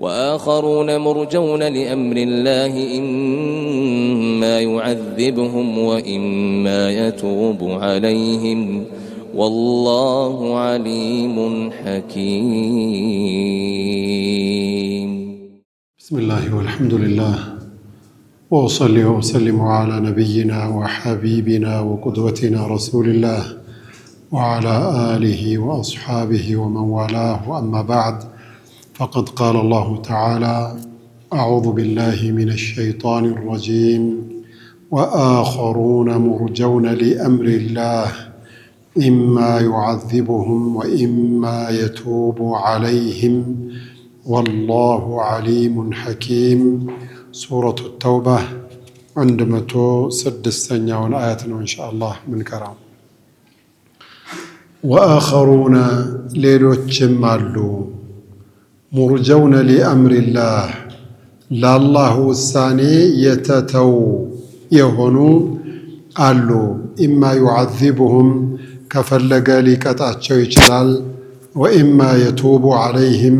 وآخرون مرجون لأمر الله إما يعذبهم وإما يتوب عليهم والله عليم حكيم. بسم الله والحمد لله وأصلي وأسلم على نبينا وحبيبنا وقدوتنا رسول الله وعلى آله وأصحابه ومن والاه، أما بعد، فقد قال الله تعالى: أعوذ بالله من الشيطان الرجيم وآخرون مرجون لأمر الله إما يعذبهم وإما يتوب عليهم والله عليم حكيم. سورة التوبة عندما تسدستنيا آياتنا إن شاء الله من كرام. وآخرون ሌሎችም አሉ ሙርጀውን ሊአምር ላህ ለአላህ ውሳኔ የተተው የሆኑ አሉ። ኢማ ዩዓዚቡሁም ከፈለገ ሊቀጣቸው ይችላል፣ ወኢማ የቱቡ ዐለይህም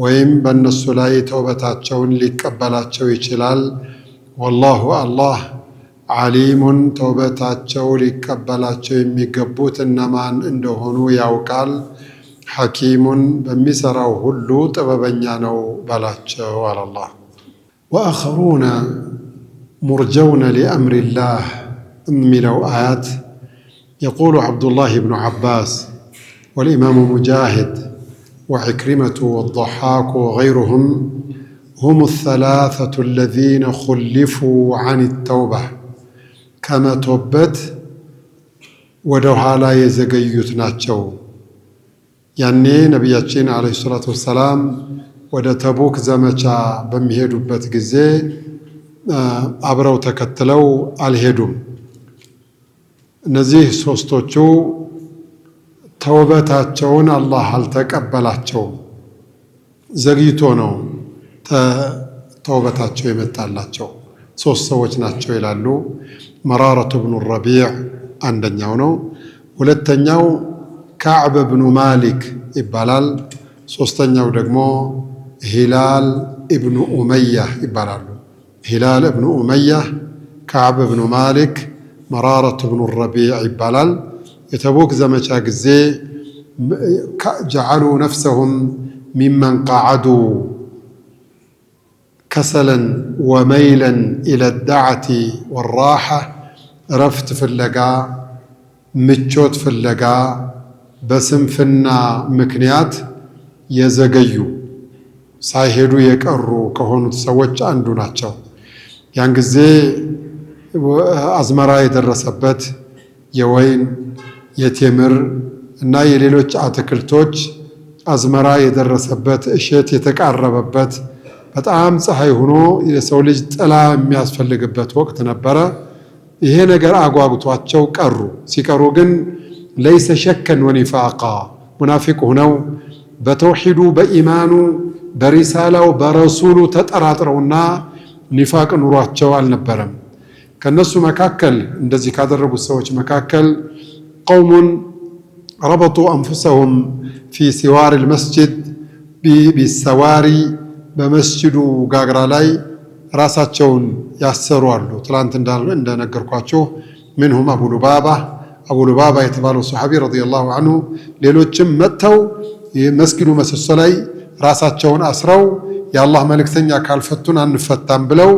ወይም በእነሱ ላይ ተውበታቸውን ሊቀበላቸው ይችላል። ወላሁ አላህ ዓሊሙን ተውበታቸው ሊቀበላቸው የሚገቡት እነማን እንደሆኑ ያውቃል። ሐኪሙን በሚሰራው ሁሉ ጥበበኛ ነው በላቸው አለ አላህ። ወአኸሩነ ሙርጀውነ ሊአምሪላህ የሚለው አያት የቁሉ ዐብዱላህ ብኑ ዐባስ ወልኢማሙ ሙጃሂድ ወዕክሪመቱ ወضሓኩ ወገይሩሁም ሁሙ ሰላሰቱ አለዚነ ኹሊፉ ዐን ተውባ ከመቶበት ወደ ኋላ የዘገዩት ናቸው። ያኔ ነቢያችን ዓለይሂ ሰላቱ ወሰላም ወደ ተቡክ ዘመቻ በሚሄዱበት ጊዜ አብረው ተከትለው አልሄዱም። እነዚህ ሶስቶቹ ተውበታቸውን አላህ አልተቀበላቸውም። ዘግይቶ ነው ተውበታቸው የመጣላቸው። ሶስት ሰዎች ናቸው ይላሉ። መራረቱ ብኑ ረቢዕ አንደኛው ነው። ሁለተኛው ካዕብ ብኑ ማሊክ ይባላል። ሶስተኛው ደግሞ ሂላል እብኑ ኡመያህ ይባላሉ። ሂላል እብኑ ኡመያህ፣ ካዕብ ብኑ ማሊክ፣ መራረቱ ብኑ ረቢዕ ይባላል። የተቡክ ዘመቻ ጊዜ ጀዓሉ ነፍሰሁም ሚመን ቃዓዱ ከሰለን ወመይለን ኢለ ዳዕቲ ወራሓ እረፍት ፍለጋ ምቾት ፍለጋ በስንፍና ምክንያት የዘገዩ ሳይሄዱ የቀሩ ከሆኑት ሰዎች አንዱ ናቸው። ያን ጊዜ አዝመራ የደረሰበት የወይን የቴምር እና የሌሎች አትክልቶች አዝመራ የደረሰበት እሸት የተቃረበበት በጣም ፀሐይ ሆኖ የሰው ልጅ ጥላ የሚያስፈልግበት ወቅት ነበረ። ይሄ ነገር አጓጉቷቸው ቀሩ። ሲቀሩ ግን ለይሰ ሸከን ወኒፋቃ ሙናፊቅ ሆነው በተውሂዱ በኢማኑ በሪሳላው በረሱሉ ተጠራጥረውና ኒፋቅ ኑሯቸው አልነበረም። ከነሱ መካከል እንደዚህ ካደረጉት ሰዎች መካከል ቀውሙን ረበጡ አንፉሰሁም ፊ ሲዋር ልመስጅድ ቢሰዋሪ በመስጅዱ ጋግራ ላይ ራሳቸውን ያሰሩ አሉ። ትላንት እንደነገርኳችሁ ምንሁም አቡ ሉባባ የተባለው ሰሐቢ ረዲየላሁ ዐንሁ፣ ሌሎችም መጥተው የመስጊዱ ምሰሶ ላይ ራሳቸውን አስረው የአላህ መልእክተኛ ካልፈቱን አንፈታም ብለው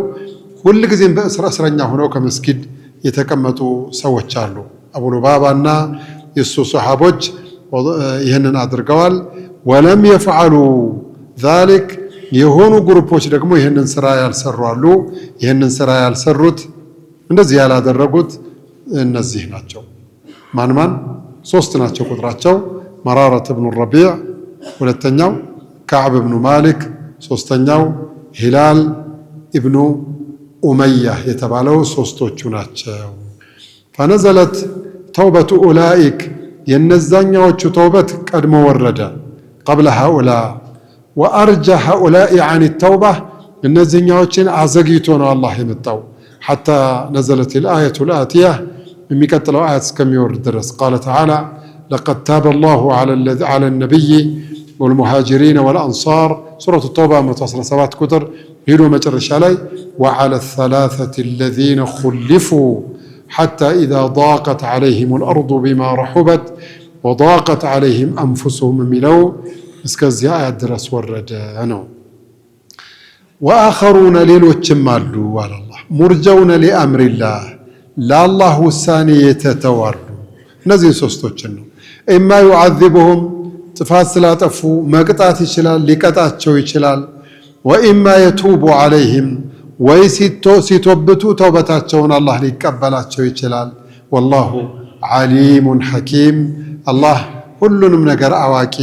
ሁልጊዜም በእስረኛ ሆነው ከመስጊድ የተቀመጡ ሰዎች አሉ። አቡ ሉባባና የሱ ሰሐቦች ይህንን አድርገዋል። ወለም የፍዐሉ ዛሊክ የሆኑ ግሩፖች ደግሞ ይህንን ስራ ያልሰሩ አሉ። ይህንን ስራ ያልሰሩት እንደዚህ ያላደረጉት እነዚህ ናቸው። ማን? ሶስት ናቸው ቁጥራቸው። መራረት ብኑ ረቢዕ፣ ሁለተኛው ካዕብ ብኑ ማሊክ፣ ሶስተኛው ሂላል ኢብኑ ኡመያህ የተባለው ሶስቶቹ ናቸው። ፈነዘለት ተውበቱ ኡላኢክ የነዛኛዎቹ ተውበት ቀድሞ ወረደ። ቀብለ ሃኡላ ወአርጃ ሃኡላኢ ዐን ተውባ እነዚህኛዎችን አዘግይቶ ነው አላህ የመጣው። ሐታ ነዘለት ልአየቱ ልአትያ የሚቀጥለው አያት እስከሚወርድ ድረስ ቃለ ተዓላ ለቀድ ታበ ላሁ ዐለ ነቢይ والمهاجرين والأنصار سورة التوبة 117 كتر هيدو مجرش علي وعلى الثلاثة الذين خلفوا حتى إذا ضاقت عليهم الأرض بما رحبت وضاقت عليهم أنفسهم ملو اسكزي آيات درس وردانو وآخرون ليلوچم አሉ على الله مرجون لأمر الله لا الله ውሳኔ የተተዋሉ እነዚህ ሶስቶችን ነው إما يعذبهم ጥፋት ስላጠፉ መቅጣት ይችላል ሊቀጣቸው ይችላል وإما يتوب عليهم ወይሲቶብቱ ተውበታቸውን አላህ ሊቀበላቸው ይችላል والله عليم حكيم الله ሁሉንም ነገር አዋቂ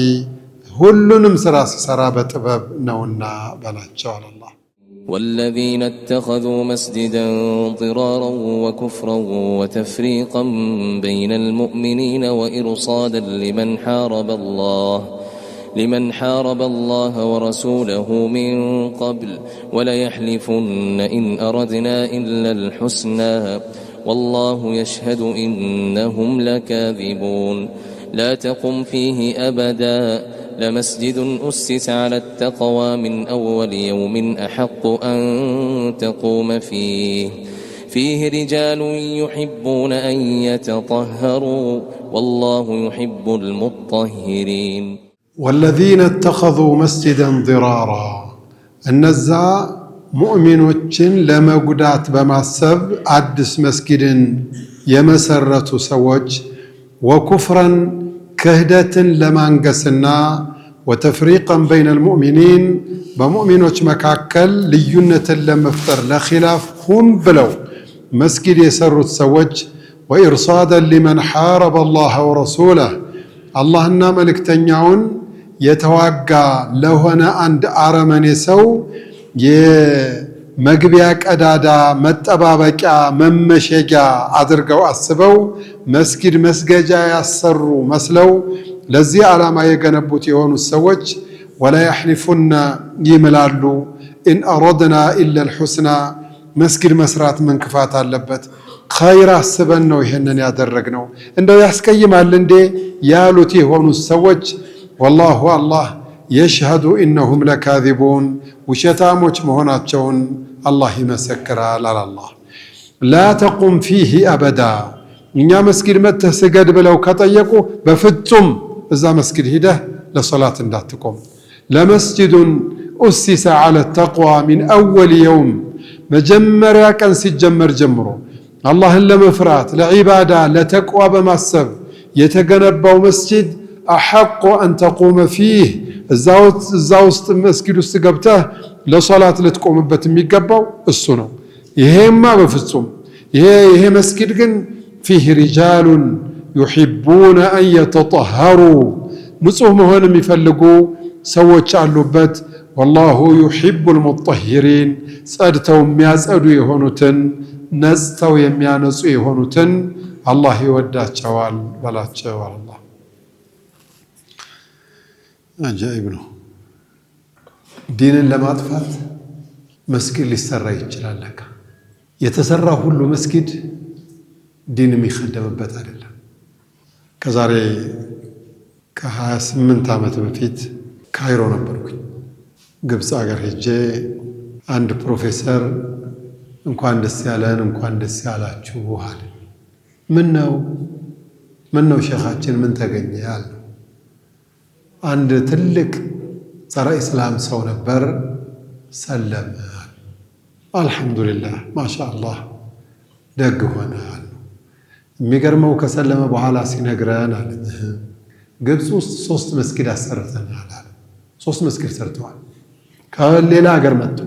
ሁሉንም ስራ ሲሰራ በጥበብ ነውና በላቸው አለ አላህ والذين اتخذوا مسجدا ضرارا وكفرا وتفريقا بين المؤمنين وإرصادا لمن حارب الله ورسوله من قبل وليحلفن إن أردنا إلا الحسنى والله يشهد إنهم لكاذبون لا تقم فيه أبدا لمسجد أسس على التقوى من أول يوم أحق أن تقوم فيه رجال يحبون أن يتطهروا والله يحب المطهرين والذين اتخذوا مسجدا ضرارا النزا مؤمنوችን ለመጉዳት በማሰብ አዲስ መስጊድን የመሰረቱ ሰዎች وكفرا ክህደትን ለማንገስና وتفريقا بين المؤمنين በሙእሚኖች መካከል ልዩነትን ለመፍጠር ለኺላፍ ሁን ብለው መስጊድ የሰሩት ሰዎች وإرصادا لمن حارب الله ورسوله አላህና መልእክተኛውን የተዋጋ ለሆነ አንድ አረመኔ ሰው የመግቢያ ቀዳዳ መጠባበቂያ መመሸጊያ አድርገው አስበው መስጊድ መስገጃ ያሰሩ መስለው ለዚህ ዓላማ የገነቡት የሆኑ ሰዎች ولا يحلفون ይምላሉ إن أردنا إلا الحسنى መስጊድ መስራት ምን ክፋት አለበት ኸይር አስበን ነው ይሄንን ያደረግነው እንደው ያስቀይማል እንዴ ያሉት የሆኑ ሰዎች والله الله يشهد إنهم لكاذبون وشتاموች መሆናቸውን አላህ ይመሰክራል አለ አላህ لا تقم فيه أبدا እኛ መስጊድ መተህ ስገድ ብለው ከጠየቁ በፍጹም እዛ መስጊድ ሄደህ ለሶላት እንዳትቆም لمسجد أسس على التقوى من أول يوم መጀመሪያ ቀን ሲጀመር ጀምሮ አላህን ለመፍራት ለዒባዳ ለተቅዋ በማሰብ የተገነባው መስጂድ أحق أن تقوم فيه እዛውስጥ መስጊድ ውስጥ ገብተህ ለሶላት ልትቆምበት የሚገባው እሱ ነው ይሄማ በፍጹም ይሄ መስጊድ ግን فيه رجال يحبون أن يتطهروا ንጹህ መሆን የሚፈልጉ ሰዎች አሉበት والله يحب المطهرين ጸድተው የሚያጸዱ የሆኑትን ነጽተው የሚያነጹ የሆኑትን አላህ ይወዳቸዋል በላቸው አላህ አጃኢብ ነው ዲንን ለማጥፋት መስጊድ ሊሰራ ይችላል ለካ የተሰራ ሁሉ መስጊድ ዲን የሚخدمበት አይደለም ከዛሬ ከ28 ዓመት በፊት ካይሮ ነበርኩኝ ግብጽ ሀገር ሄጄ አንድ ፕሮፌሰር እንኳን ደስ ያለን እንኳን ደስ ያላችሁ አለ ምን ነው ሼኻችን ምን ተገኘ አለ አንድ ትልቅ ጸረ እስላም ሰው ነበር ሰለመ አልহামዱሊላህ ማሻአላህ ደግ ሆነ አለ የሚገርመው ከሰለመ በኋላ ሲነግረን አለ ግብጽ ውስጥ 3 መስጊድ አሰርተናል አለ 3 መስጊድ ሰርተዋል ከሌላ ሀገር መጡ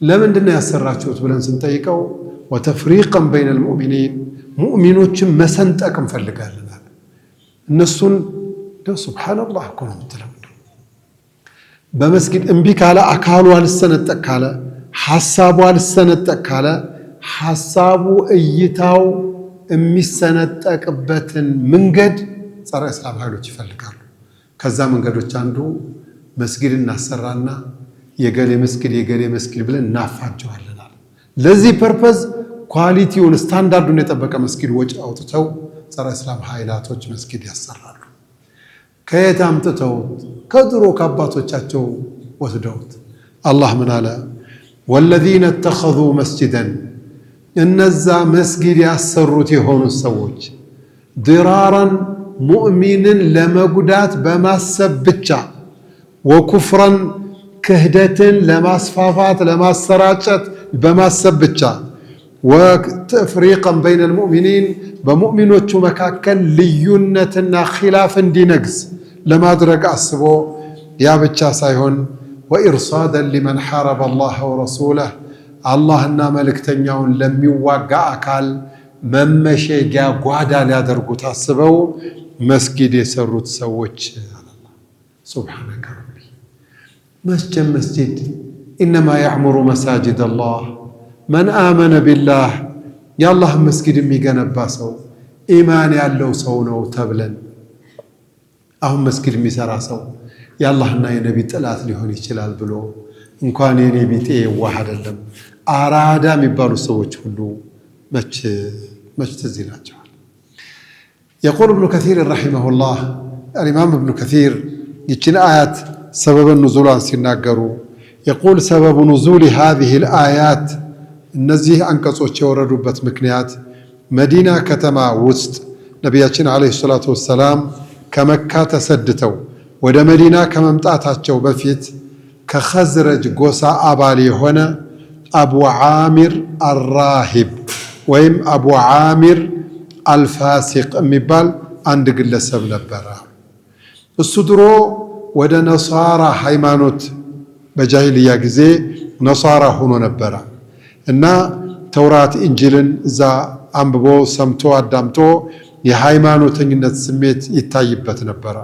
ለምንድነው ያሰራችሁት ብለን ስንጠይቀው وتفريقا بين المؤمنين ሙእሚኖችን መሰንጠቅ እንፈልጋለን አለ እነሱን ሱብሃንአላህ እኮ ነው የምትለው በመስጊድ እምቢ ካለ አካሉ አልሰነጠቅ ካለ ሐሳቡ አልሰነጠቅ ካለ ሐሳቡ እይታው የሚሰነጠቅበትን መንገድ ጸረ እስላም ኃይሎች ይፈልጋሉ ከዛ መንገዶች አንዱ መስጊድ እናሰራና የገሌ መስጊድ ብለን እናፋጀዋለን አለ ለዚህ ፐርፐዝ ኳሊቲውን ስታንዳርዱን የጠበቀ መስጊድ ወጪ አውጥተው ጸረ እስላም ኃይላቶች መስጊድ ያሰራሉ ከየት አምጥተውት? ከድሮ ከአባቶቻቸው ወስደውት። አላህ ምን አለ? ወለዚነ እተኸዙ መስጂደን እነዛ መስጊድ ያሰሩት የሆኑት ሰዎች ድራራን ሙእሚንን ለመጉዳት በማሰብ ብቻ ወኩፍረን ክህደትን ለማስፋፋት ለማሰራጨት በማሰብ ብቻ ወተፍሪቀን በይነ ልሙእሚኒን በሙእሚኖቹ መካከል ልዩነትና ኺላፍ እንዲነግስ ለማድረግ አስቦ ያ ብቻ ሳይሆን ወኢርሳደን ሊመን ሐረበ አላህ ወረሱለህ አላህና መልእክተኛውን ለሚዋጋ አካል መመሸጊያ ጓዳ ሊያደርጉት አስበው መስጊድ የሰሩት ሰዎች ሱብሓነከ ረቢ። መስጂድ ኢነማ ያዕሙሩ መሳጅድ አላህ መን አመነ ቢላህ የአላህ መስጊድ የሚገነባ ሰው ኢማን ያለው ሰው ነው ተብለን፣ አሁን መስጊድ የሚሰራ ሰው የአላህና የነቢ ጥላት ሊሆን ይችላል ብሎ እንኳን የኔ ቢጤ የዋህ አይደለም አራዳ የሚባሉ ሰዎች ሁሉ መች ትዝ ይላቸዋል። የቁል እብኑ ከሲር ረሒመሁላህ አልኢማም እብኑ ከሲር ይችን አያት ሰበበ ኑዙሏን ሲናገሩ የቁል ሰበቡ ኑዙል ሃዚህ ልአያት እነዚህ አንቀጾች የወረዱበት ምክንያት መዲና ከተማ ውስጥ ነቢያችን ዓለይሂ ሰላቱ ወሰላም ከመካ ተሰድተው ወደ መዲና ከመምጣታቸው በፊት ከኸዝረጅ ጎሳ አባል የሆነ አቡ ዓሚር አራሂብ ወይም አቡ ዓሚር አልፋሲቅ የሚባል አንድ ግለሰብ ነበረ። እሱ ድሮ ወደ ነሳራ ሃይማኖት በጃሂልያ ጊዜ ነሳራ ሆኖ ነበረ እና ተውራት እንጂልን እዛ አንብቦ ሰምቶ አዳምጦ የሃይማኖተኝነት ስሜት ይታይበት ነበረ።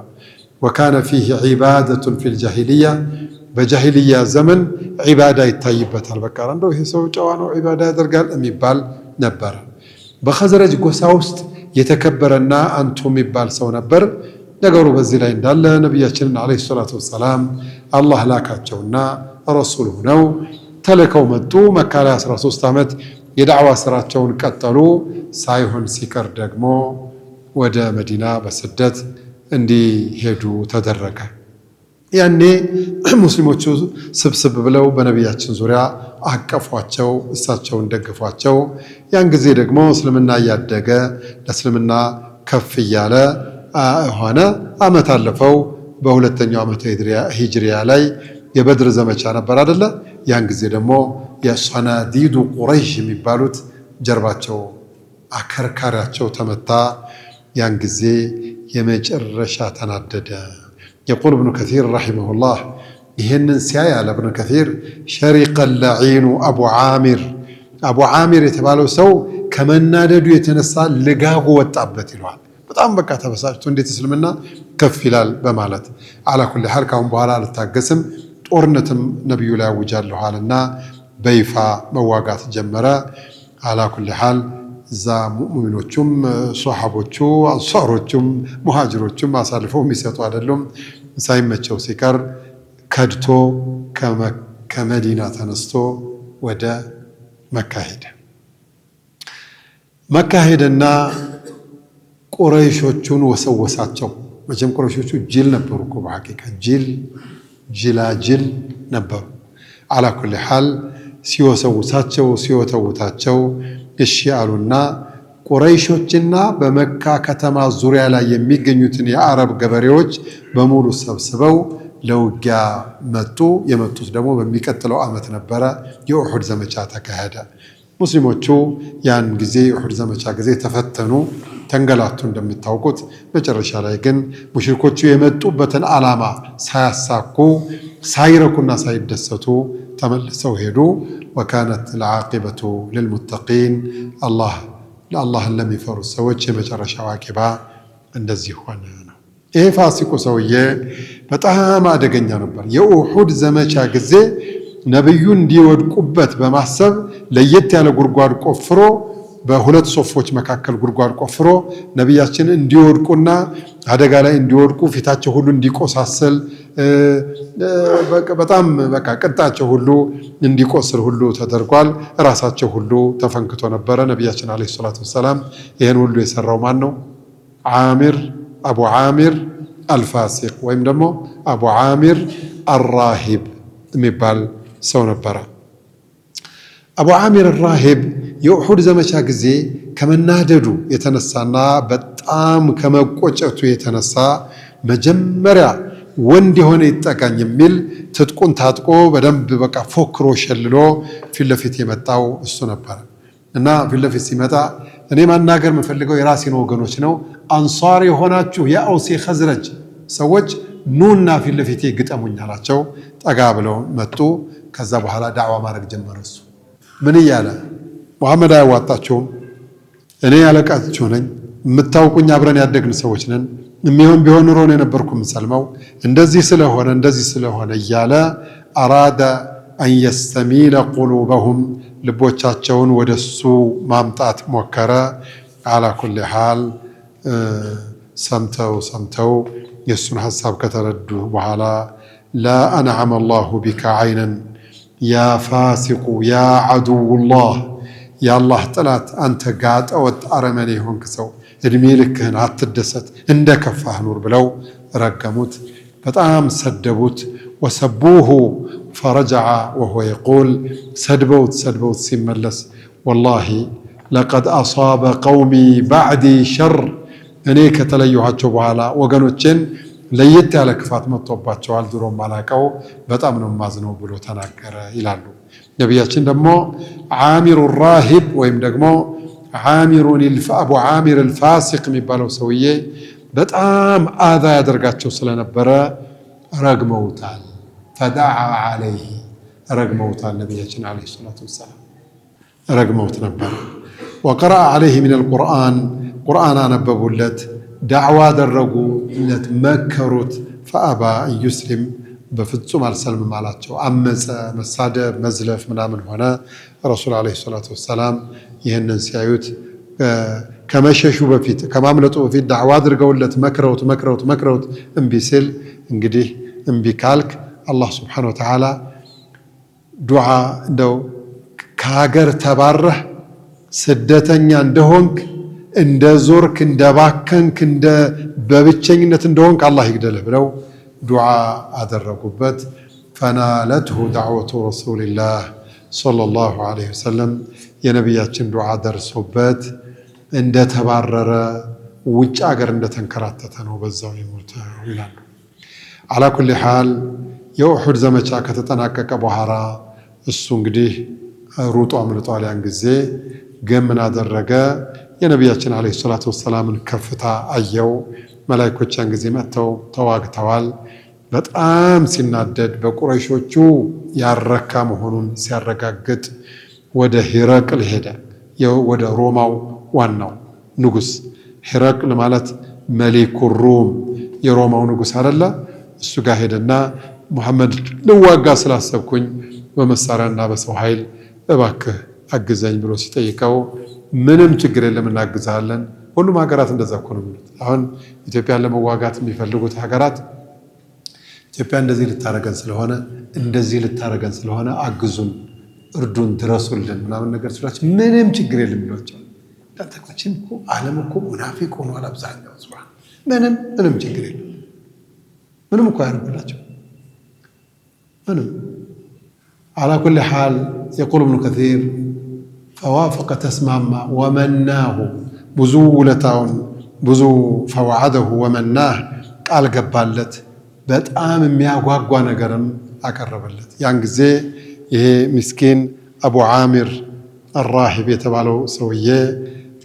ወካነ ፊህ ዒባደቱን ፊል ጃሂልያ በጃሂልያ ዘመን ዒባዳ ይታይበታል። በቃ እንደው ይሄ ሰው ጨዋ ነው ዒባዳ ያደርጋል የሚባል ነበረ። በኸዝረጅ ጎሳ ውስጥ የተከበረና አንቱ የሚባል ሰው ነበር። ነገሩ በዚህ ላይ እንዳለ ነቢያችንን ዓለይሂ ሰላቱ ወሰላም አላህ ላካቸውና ረሱል ሆነው ተልከው መጡ። መካ ላይ 13 ዓመት የዳዕዋ ስራቸውን ቀጠሉ። ሳይሆን ሲቀር ደግሞ ወደ መዲና በስደት እንዲሄዱ ተደረገ። ያኔ ሙስሊሞቹ ስብስብ ብለው በነቢያችን ዙሪያ አቀፏቸው፣ እሳቸውን ደግፏቸው። ያን ጊዜ ደግሞ እስልምና እያደገ ለእስልምና ከፍ እያለ ሆነ። ዓመት አለፈው። በሁለተኛው ዓመተ ሂጅሪያ ላይ የበድር ዘመቻ ነበር አይደለ? ያን ጊዜ ደግሞ የሰናዲዱ ቁረይሽ የሚባሉት ጀርባቸው አከርካሪያቸው ተመታ። ያን ጊዜ የመጨረሻ ተናደደ። የቁል እብኑ ከሲር ረሒመሁላህ ይህንን ሲያይ አለ እብኑ ከሲር ሸሪቀ ለዒኑ አቡ ዓሚር የተባለው ሰው ከመናደዱ የተነሳ ልጋጉ ወጣበት ይለዋል። በጣም በቃ ተበሳጭቶ እንዴት እስልምና ከፍ ይላል በማለት አላ ኩሊ ሐል ካሁን በኋላ አልታገስም ጦርነትም ነቢዩ ላይ አውጃለኋልና በይፋ መዋጋት ጀመረ። አላ ኩሊ ሐል እዛ ሙእሚኖቹም ሶሓቦቹ አንሷሮቹም ሙሃጅሮቹም አሳልፈው የሚሰጡ አይደሉም። ሳይመቸው ሲቀር ከድቶ ከመዲና ተነስቶ ወደ መካ ሄደ። መካ ሄደና ቁረይሾቹን ወሰወሳቸው። መቼም ቁረይሾቹ ጅል ነበሩ እኮ በሐቂቃ ጅላጅል ነበሩ። አላ ኩሊ ሐል ሲወሰውሳቸው ሲወተውታቸው እሺ አሉና ቁረይሾችና በመካ ከተማ ዙሪያ ላይ የሚገኙትን የአረብ ገበሬዎች በሙሉ ሰብስበው ለውጊያ መጡ። የመጡት ደግሞ በሚቀጥለው ዓመት ነበረ። የኡሑድ ዘመቻ ተካሄደ። ሙስሊሞቹ ያን ጊዜ የኡሑድ ዘመቻ ጊዜ ተፈተኑ፣ ተንገላቱ እንደምታውቁት። መጨረሻ ላይ ግን ሙሽሪኮቹ የመጡበትን ዓላማ ሳያሳኩ ሳይረኩና ሳይደሰቱ ተመልሰው ሄዱ። ወካነት ልዓቂበቱ ልልሙተቂን አላህን ለሚፈሩት ሰዎች የመጨረሻው ዓቂባ እንደዚህ ሆነ ነው። ይሄ ፋሲቁ ሰውዬ በጣም አደገኛ ነበር። የኡሑድ ዘመቻ ጊዜ ነብዩ እንዲወድቁበት በማሰብ ለየት ያለ ጉድጓድ ቆፍሮ በሁለት ሶፎች መካከል ጉድጓድ ቆፍሮ ነቢያችን እንዲወድቁና አደጋ ላይ እንዲወድቁ ፊታቸው ሁሉ እንዲቆሳሰል በጣም በቃ ቅጣቸው ሁሉ እንዲቆስል ሁሉ ተደርጓል። ራሳቸው ሁሉ ተፈንክቶ ነበረ። ነቢያችን አለይሂ ሰላቱ ወሰላም ይሄን ሁሉ የሰራው ማን ነው? አቡ ዓሚር አልፋሲቅ ወይም ደግሞ አቡ ዓሚር አራሂብ የሚባል ሰው ነበረ። አቡ ዓሚር አራሂብ የኡሑድ ዘመቻ ጊዜ ከመናደዱ የተነሳና በጣም ከመቆጨቱ የተነሳ መጀመሪያ ወንድ የሆነ ይጠጋኝ የሚል ትጥቁን ታጥቆ በደንብ በቃ ፎክሮ ሸልሎ ፊት ለፊት የመጣው እሱ ነበር። እና ፊት ለፊት ሲመጣ እኔ ማናገር የምፈልገው የራሴን ወገኖች ነው፣ አንሷር የሆናችሁ የአውስ የኸዝረጅ ሰዎች ኑና ፊት ለፊቴ ግጠሙኝ አላቸው። ጠጋ ብለው መጡ። ከዛ በኋላ ዳዕዋ ማድረግ ጀመረ። እሱ ምን እያለ ሙሐመድ አያዋጣችሁም፣ እኔ ያለቃችሁ ነኝ፣ የምታውቁኝ አብረን ያደግን ሰዎች ነን፣ የሚሆን ቢሆን ኑሮ ነው የነበርኩ የምሰልመው፣ እንደዚህ ስለሆነ እያለ አራደ አን የስተሚለ ቁሉበሁም ልቦቻቸውን ወደሱ ማምጣት ሞከረ። አላ ኩሊ ሓል ሰምተው የእሱን ሐሳብ ከተረዱ በኋላ ላ አንዓመ አላሁ ቢካ ዓይነን ያ ፋሲቁ ያ ዐዱውላህ የአላህ ጠላት አንተ ጋጠ ወጥ አረመኔ የሆንክ ሰው እድሜ ልክህን አትደሰት፣ እንደ ከፋህ ኑር ብለው ረገሙት። በጣም ሰደቡት። ወሰቡሁ ፈረጀዐ ወሁወ የቁል ሰድበውት ሲመለስ ወላሂ ለቀድ አሳበ ቀውሚ ባዕዲ ሸር እኔ ከተለየኋቸው በኋላ ወገኖቼን ለየት ያለ ክፋት መጥቶባቸዋል፣ ድሮም አላቀው በጣም ነው ማዝነው ብሎ ተናገረ ይላሉ ነቢያችን። ደግሞ ዓሚሩ ራሂብ ወይም ደግሞ አቡ ዓሚር አልፋሲቅ የሚባለው ሰውዬ በጣም አዛ ያደርጋቸው ስለነበረ ረግመውታል። ፈደዓ ዓለይህ ረግመውታል። ነቢያችን ዓለይሂ ሰላቱ ወሰላም ረግመውት ነበር። ወቀረአ ዓለይህ ሚነል ቁርአን ቁርአን አነበቡለት፣ ዳዕዋ አደረጉለት፣ መከሩት። ፈአባ ዩስሊም በፍጹም አልሰልምም አላቸው። አመፀ፣ መሳደብ፣ መዝለፍ ምናምን ሆነ። ረሱል ዓለይሂ ሰላቱ ወሰላም ይህንን ሲያዩት ከመሸሹ በፊት ከማምለጡ በፊት ዳዕዋ አድርገውለት መክረውት እምቢ ሲል እንግዲህ እምቢ ካልክ አላህ ስብሓነሁ ወተዓላ ዱዓ እንደው ከሀገር ተባረህ ስደተኛ እንደሆንክ እንደ ዞርክ እንደ ባከንክ እንደ በብቸኝነት እንደሆንክ አላህ ይግደልህ ብለው ዱዓ አደረጉበት። ፈናለትሁ ዳዕወቱ ረሱሊላህ ሰለላሁ ዐለይሂ ወሰለም የነቢያችን ዱዓ ደርሶበት እንደተባረረ ውጭ ሀገር እንደተንከራተተ ነው በዛው የሞተው ይላሉ። አላ ኩሊ ሓል የኡሑድ ዘመቻ ከተጠናቀቀ በኋላ እሱ እንግዲህ ሩጦ አምልጧል። ያን ጊዜ ግን ምን አደረገ? የነቢያችን ዓለይሂ ሰላቱ ወሰላምን ከፍታ አየው። መላኢኮች ያን ጊዜ መጥተው ተዋግተዋል። በጣም ሲናደድ በቁረይሾቹ ያረካ መሆኑን ሲያረጋግጥ ወደ ሂረቅል ሄደ። ወደ ሮማው ዋናው ንጉስ ሂረቅል ማለት መሊኩ ሩም የሮማው ንጉስ አይደለ? እሱ ጋር ሄደና ሙሐመድ ልዋጋ ስላሰብኩኝ በመሳሪያና በሰው ኃይል እባክህ አግዘኝ ብሎ ሲጠይቀው ምንም ችግር የለም እናግዛለን። ሁሉም ሀገራት እንደዛ እኮ ነው የሚሉት። አሁን ኢትዮጵያን ለመዋጋት የሚፈልጉት ሀገራት ኢትዮጵያ እንደዚህ ልታረገን ስለሆነ አግዙን፣ እርዱን፣ ድረሱልን ምናምን ነገር ስላቸው ምንም ችግር የለም ይሏቸው። ዳተቆችን እኮ ዓለም እኮ ሙናፊቅ ሆኗል አብዛኛው። ምንም ችግር የለም። ምንም እኮ ያደርጉላቸው ምንም። አላ ኩሊ ሓል የቁል እብኑ ከሲር ፈዋፈቀ ተስማማ ወመናሁ ብዙ ውለታውን ብዙ ፈዋዓደሁ ወመናህ ቃል ገባለት። በጣም የሚያጓጓ ነገርም አቀረበለት። ያን ጊዜ ይሄ ምስኪን አቡ ዓሚር አራሂብ የተባለው ሰውዬ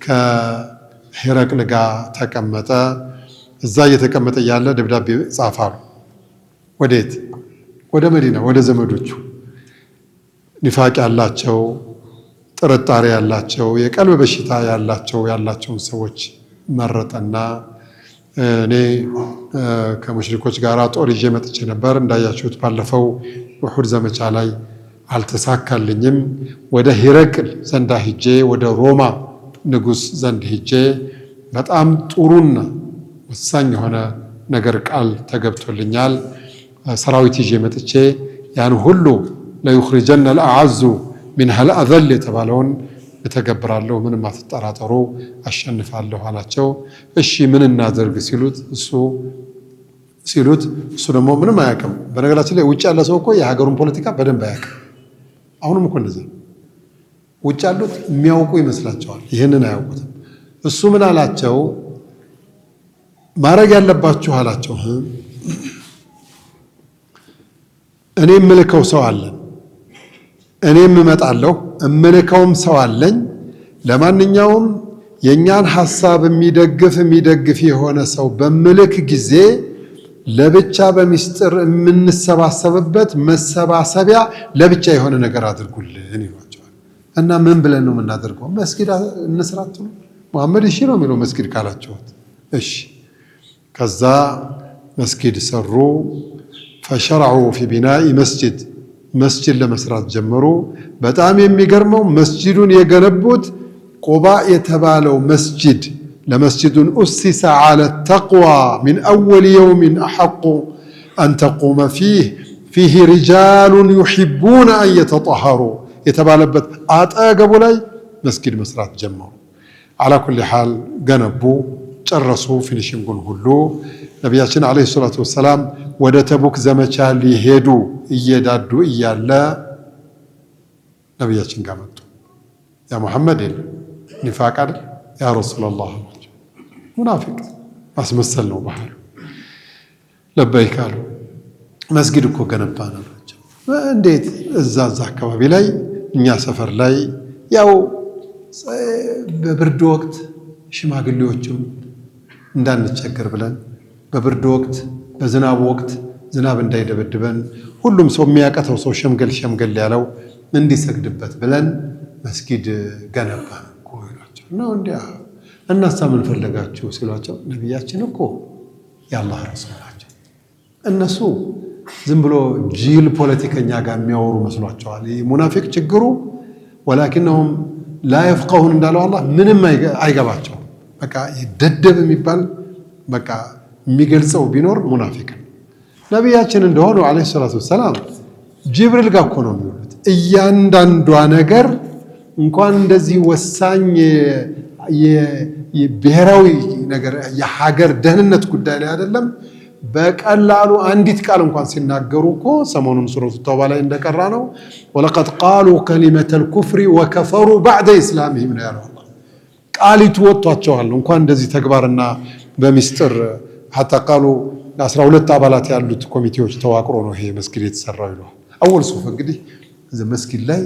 ከሂረቅል ጋር ተቀመጠ። እዛ እየተቀመጠ ያለ ደብዳቤ ጻፋሉ። ወዴት? ወደ መዲና፣ ወደ ዘመዶቹ። ኒፋቅ ያላቸው፣ ጥርጣሬ ያላቸው፣ የቀልብ በሽታ ያላቸውን ሰዎች መረጠና እኔ ከሙሽሪኮች ጋር ጦር ይዤ መጥቼ ነበር። እንዳያችሁት ባለፈው ኡሑድ ዘመቻ ላይ አልተሳካልኝም። ወደ ሂረቅል ዘንዳ ሂጄ ወደ ሮማ ንጉስ ዘንድ ሂጄ በጣም ጥሩና ወሳኝ የሆነ ነገር ቃል ተገብቶልኛል። ሰራዊት ይዤ መጥቼ ያን ሁሉ ለዩኽሪጀነ አልአዐዙ ሚንሀል አዘል የተባለውን እተገብራለሁ፣ ምንም አትጠራጠሩ፣ አሸንፋለሁ አላቸው። እሺ ምን እናደርግ ሲሉት እሱ ሲሉት እሱ ደግሞ ምንም አያውቅም። በነገራችን ላይ ውጭ ያለ ሰው እኮ የሀገሩን ፖለቲካ በደንብ አያውቅም። አሁንም እኮ እንደዛ ውጭ ያሉት የሚያውቁ ይመስላቸዋል፣ ይህንን አያውቁትም። እሱ ምን አላቸው? ማድረግ ያለባችሁ አላቸው፣ እኔ የምልከው ሰው አለን፣ እኔም እመጣለሁ፣ እምልከውም ሰው አለኝ። ለማንኛውም የእኛን ሐሳብ የሚደግፍ የሆነ ሰው በምልክ ጊዜ ለብቻ በሚስጥር የምንሰባሰብበት መሰባሰቢያ ለብቻ የሆነ ነገር አድርጉልን ይሏቸዋል። እና ምን ብለን ነው የምናደርገው? መስጊድ እንስራት ነው። መሐመድ እሺ ነው የሚለው መስጊድ ካላችሁት እሺ። ከዛ መስጊድ ሰሩ። ፈሸረዑ ፊ ቢናኢ መስጂድ ለመስራት ጀመሩ። በጣም የሚገርመው መስጂዱን የገነቡት ቁባ የተባለው መስጂድ ለመስጂዱን ኡሲሰ ዐለ ተቅዋ ሚን አወል የውሚን አሐቁ አን ተቁመ ፊህ ሪጃሉን ዩሒቡነ አን የተጠሀሩ የተባለበት አጠገቡ ላይ መስጊድ መስራት ጀመሩ። ዐላ ኩሊ ሓል ገነቡ፣ ጨረሱ ፊኒሽንጉን ሁሉ። ነቢያችን ዓለይሂ ሰላቱ ወሰላም ወደ ተቡክ ዘመቻ ሊሄዱ እየዳዱ እያለ ነቢያችን ጋር መጡ። ያ ሙሐመድ የለም ኒፋቅ አይደል ያ ረሱላላህ አሏቸው። ሙናፊቅ ማስመሰል ነው ባህሉ። ለበይክ አሉ። መስጊድ እኮ ገነባ ነው አሏቸው። እንዴት? እዛ አካባቢ ላይ እኛ ሰፈር ላይ ያው በብርድ ወቅት ሽማግሌዎቹም እንዳንቸገር ብለን በብርድ ወቅት በዝናብ ወቅት ዝናብ እንዳይደበድበን ሁሉም ሰው የሚያቀተው ሰው ሸምገል ያለው እንዲሰግድበት ብለን መስጊድ ገነባን እኮ ይሏቸው ነው። እንዲያ እናሳ ምን ፈለጋችሁ ሲሏቸው ነቢያችን እኮ የአላህ ረሱል ናቸው። እነሱ ዝም ብሎ ጂል ፖለቲከኛ ጋር የሚያወሩ መስሏቸዋል። ሙናፊቅ ችግሩ ወላኪነሁም ላ የፍቀሁን እንዳለው አላህ ምንም አይገባቸው። በቃ ደደብ የሚባል በቃ የሚገልጸው ቢኖር ሙናፊቅ ነው። ነቢያችን እንደሆኑ ዓለይሂ ሰላቱ ወሰላም ጅብሪል ጋር እኮ ነው የሚውሉት። እያንዳንዷ ነገር እንኳን እንደዚህ ወሳኝ የብሔራዊ ነገር የሀገር ደህንነት ጉዳይ ላይ አይደለም፣ በቀላሉ አንዲት ቃል እንኳን ሲናገሩ እኮ ሰሞኑን ሱረቱ ተውባ ላይ እንደቀራ ነው ወለቀድ ቃሉ ከሊመተል ኩፍሪ ወከፈሩ ባዕደ ኢስላሚሂም ነው ያለው። ቃሊቱ ወጥቷቸዋል። እንኳን እንደዚህ ተግባርና በሚስጥር ሐታ ቃሉ 12 አባላት ያሉት ኮሚቴዎች ተዋቅሮ ነው ይሄ መስጊድ የተሰራው ይሏል። አወል ሱፍ እንግዲህ መስጊድ ላይ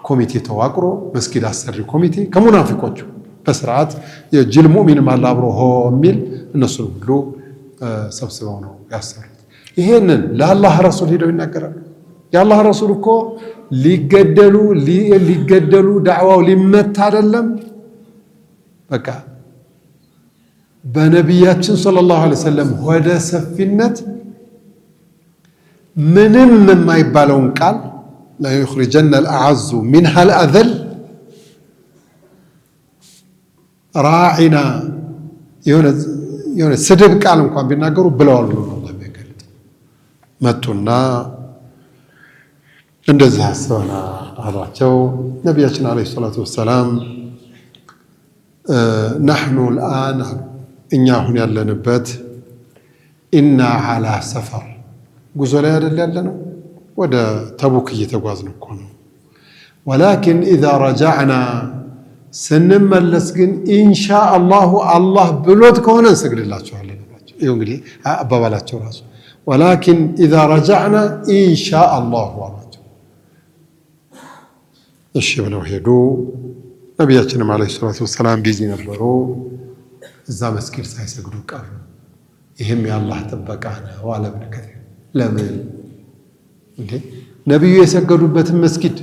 ኮሚቴ ተዋቅሮ መስጊድ አሰሪ ኮሚቴ ከሙናፊቆቹ በስርዓት የጅል ሙእሚን ማላብሮ ሆ የሚል እነሱን ሁሉ ሰብስበው ነው ያሰሩት። ይሄንን ለአላህ ረሱል ሄደው ይናገራሉ። የአላህ ረሱል እኮ ሊገደሉ ዳዕዋው ሊመታ አይደለም በቃ በነቢያችን ሰለላሁ ዐለይሂ ወሰለም ወደ ሰፊነት ምንም የማይባለውን ቃል لا يخرجن الأعز منها الأذل راعنا የሆነ ስድብ ቃል እንኳን ቢናገሩ ብለዋል ነው አላህ የሚገልጥ መጡና እንደዚህ አሰና አሏቸው። ነቢያችን አለይሂ ሰላቱ ወሰላም نحن الآن እኛ አሁን ያለንበት ኢና على ሰፈር ጉዞ ላይ አይደል ያለነው ወደ ተቡክ እየተጓዝን እኮ ነው። ወላኪን ኢዛ ረጃዕና ስንመለስ ግን ኢንሻአላሁ አላህ ብሎት ከሆነ እንሰግድላችኋለን አላቸው። ይኸው እንግዲህ አባባላቸው ራሱ ወላኪን ኢዛ ረጃዕና ኢንሻአላሁ አላቸው። እሺ ብለው ሄዱ። ነቢያችንም ዓለይሂ ሰላቱ ወሰላም ቢዚ ነበሩ። እዛ መስጊድ ሳይሰግዱ ቀሩ። ይህም የአላህ ጥበቃ ነው አለ ኢብኑ ከሲር። ለምን እንዴ ነብዩ የሰገዱበትን መስጊድ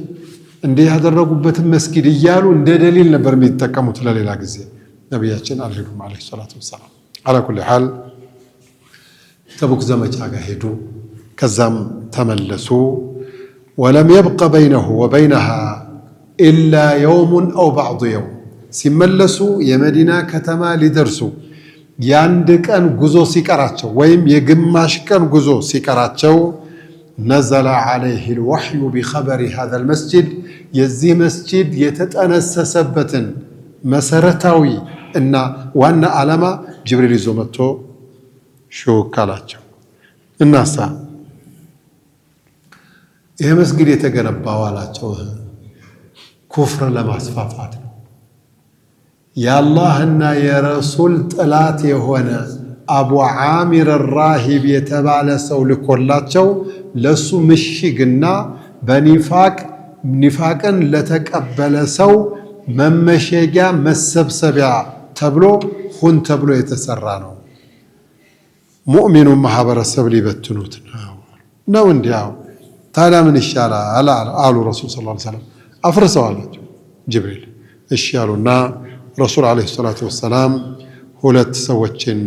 እንዴ ያደረጉበትን መስጊድ እያሉ እንደ ደሊል ነበር የሚጠቀሙት ለሌላ ጊዜ። ነብያችን አልሄዱም ዓለይሂ ሰላቱ ወሰላም። አላ ኩሊ ሐል ተቡክ ዘመቻ ጋር ሄዱ። ከዛም ተመለሱ። ወለም የብቀ በይነሁ ወበይነሃ ኢላ የውሙን አው ባዕዱ የውም። ሲመለሱ የመዲና ከተማ ሊደርሱ የአንድ ቀን ጉዞ ሲቀራቸው ወይም የግማሽ ቀን ጉዞ ሲቀራቸው ነዘለ ዐለይሂ ልወሕዩ ቢኸበሪ ሃዛል መስጂድ የዚህ መስጂድ የተጠነሰሰበትን መሰረታዊ እና ዋና ዓላማ ጅብሪል ይዞ መጥቶ ሹክ አላቸው። እናሳ ይሄ መስጊድ የተገነባው አላቸው ኩፍር ለማስፋፋት ነው። የአላህና የረሱል ጥላት የሆነ አቡ ዓሚር ራሂብ የተባለ ሰው ልኮላቸው ለሱ ምሽግና ኒፋቅን ለተቀበለ ሰው መመሸጊያ መሰብሰቢያ ተብሎ ሁን ተብሎ የተሰራ ነው። ሙእሚኑ ማህበረሰብ ሊበትኑት ነው እንዲያው ታዲያ ምን ይሻላል አሉ ረሱል ሰለላሁ ዐለይሂ ወሰለም። አፍርሰው አላቸው ጅብሪል። እሺ አሉና ረሱል ዐለይሂ ሰላቱ ወሰላም ሁለት ሰዎችን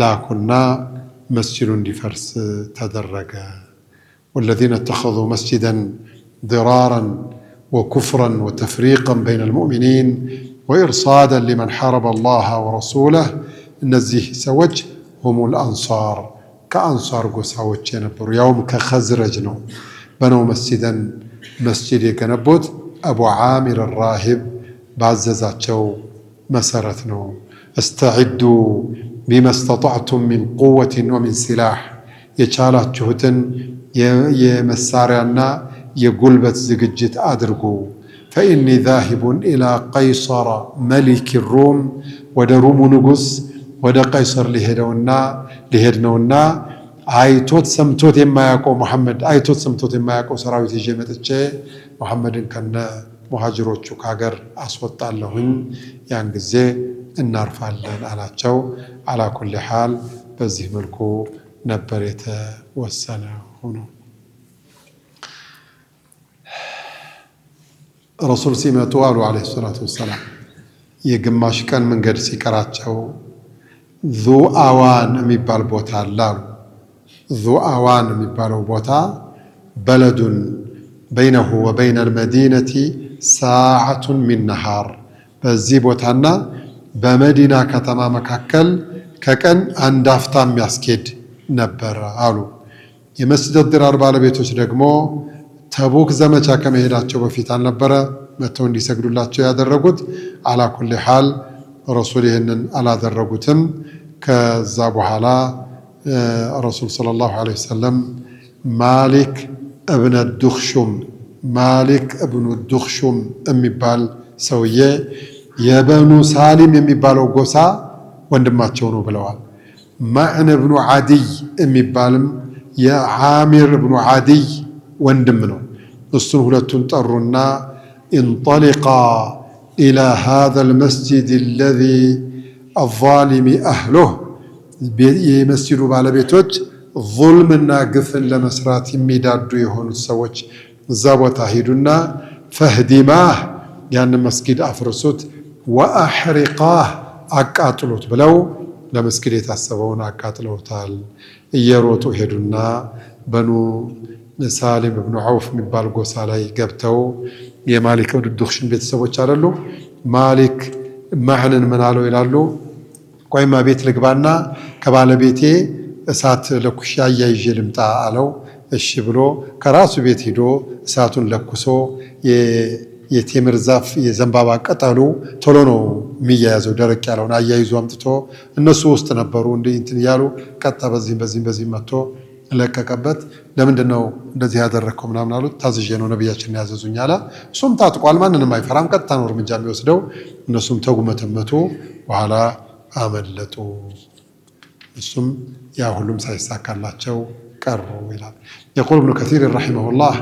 ላኩና መስጂዱ እንዲፈርስ ተደረገ። والذين اتخذوا مسجدا ضرارا وكفرا وتفريقا بين المؤمنين وإرصادا لمن حارب الله ورسوله እነዚህ ሰዎች هم الأنصار ከአንሷር ጎሳዎች የነበሩ ያውም ከኸዝረጅ ነው። በነው መስጂድ የገነቡት አቡ ዓሚር ራሂብ ባዘዛቸው መሰረት ነው። እስተዒዱ ቢማ እስተጣዕቱም ሚን ቁወትን ወሚን ሲላሕ የቻላችሁትን የመሳሪያና የጉልበት ዝግጅት አድርጉ። ፈኢኒ ዛሂቡን ኢላ ቀይሰረ መሊክ ሩም ወደ ሩሙ ንጉሥ ወደ ቀይሰር ሊሄድ ነውና አይቶት ሰምቶት የማያውቀው ሙሐመድ አይቶት ሰምቶት የማያውቀው ሰራዊት ይዤ መጥቼ ሙሐመድን ከነ ሙሃጅሮቹ ከሀገር አስወጣለሁኝ፣ ያን ጊዜ እናርፋለን አላቸው። አላ ኩሊ ሓል በዚህ መልኩ ነበር የተወሰነ ሆኖ ረሱል ሲመጡ አሉ ዓለይሂ ሰላቱ ወሰላም የግማሽ ቀን መንገድ ሲቀራቸው ዙ አዋን የሚባል ቦታ አለ አሉ። ዙ አዋን የሚባለው ቦታ በለዱን በይነሁ ወበይነ አልመዲነቲ ሳዓቱን ሚን ነሃር በዚህ ቦታና በመዲና ከተማ መካከል ከቀን አንድ አፍታ የሚያስኬድ ነበር አሉ። የመስጂድ ዲራር ባለቤቶች ደግሞ ተቡክ ዘመቻ ከመሄዳቸው በፊት አልነበረ መተው እንዲሰግዱላቸው ያደረጉት። አላ ኩሊ ሓል ረሱል ይህንን አላደረጉትም። ከዛ በኋላ ረሱል ሰለላሁ ዐለይሂ ወሰለም ማሊክ እብነ ዱኽሹም የሚባል ሰውዬ የበኑ ሳሊም የሚባለው ጎሳ ወንድማቸው ነው ብለዋል። ማዕን እብኑ ዓዲይ የሚባልም የዓሚር እብኑ ዓዲይ ወንድም ነው። እሱን ሁለቱን ጠሩና እንጠሊቃ ኢላ ሃዛል መስጂድ አለዚ አዛሊሚ አህሉህ የመስጂዱ ባለቤቶች ዙልምና ግፍን ለመስራት የሚዳዱ የሆኑት ሰዎች እዛ ቦታ ሂዱና ፈህዲማህ ያን መስጊድ አፍርሱት፣ ወአሕሪቃህ አቃጥሉት ብለው ለመስጊድ የታሰበውን አቃጥለውታል። እየሮጡ ሄዱና በኑ ሳሊም እብኑ ዐውፍ የሚባል ጎሳ ላይ ገብተው የማሊክ እብኑ ዱኽሹም ቤተሰቦች አይደሉ። ማሊክ ማዕንን ምን አለው ይላሉ፣ ቆይማ ቤት ልግባና ከባለቤቴ እሳት ለኩሻ አያይዤ ልምጣ አለው። እሺ ብሎ ከራሱ ቤት ሂዶ እሳቱን ለኩሶ የቴምር ዛፍ የዘንባባ ቅጠሉ ቶሎ ነው የሚያያዘው፣ ደረቅ ያለውን አያይዞ አምጥቶ እነሱ ውስጥ ነበሩ እንትን እያሉ ቀጣ በዚህም መጥቶ ለቀቀበት። ለምንድን ነው እንደዚህ ያደረግከው ምናምን አሉት። ታዝዤ ነው ነቢያችን ያዘዙኝ አለ። እሱም ታጥቋል፣ ማንንም አይፈራም፣ ቀጥታ ነው እርምጃ የሚወስደው። እነሱም ተጉመተመቱ፣ በኋላ አመለጡ። እሱም ያ ሁሉም ሳይሳካላቸው ቀሩ ይላል። የቁል እብኑ ከሲር ረሒመሁላህ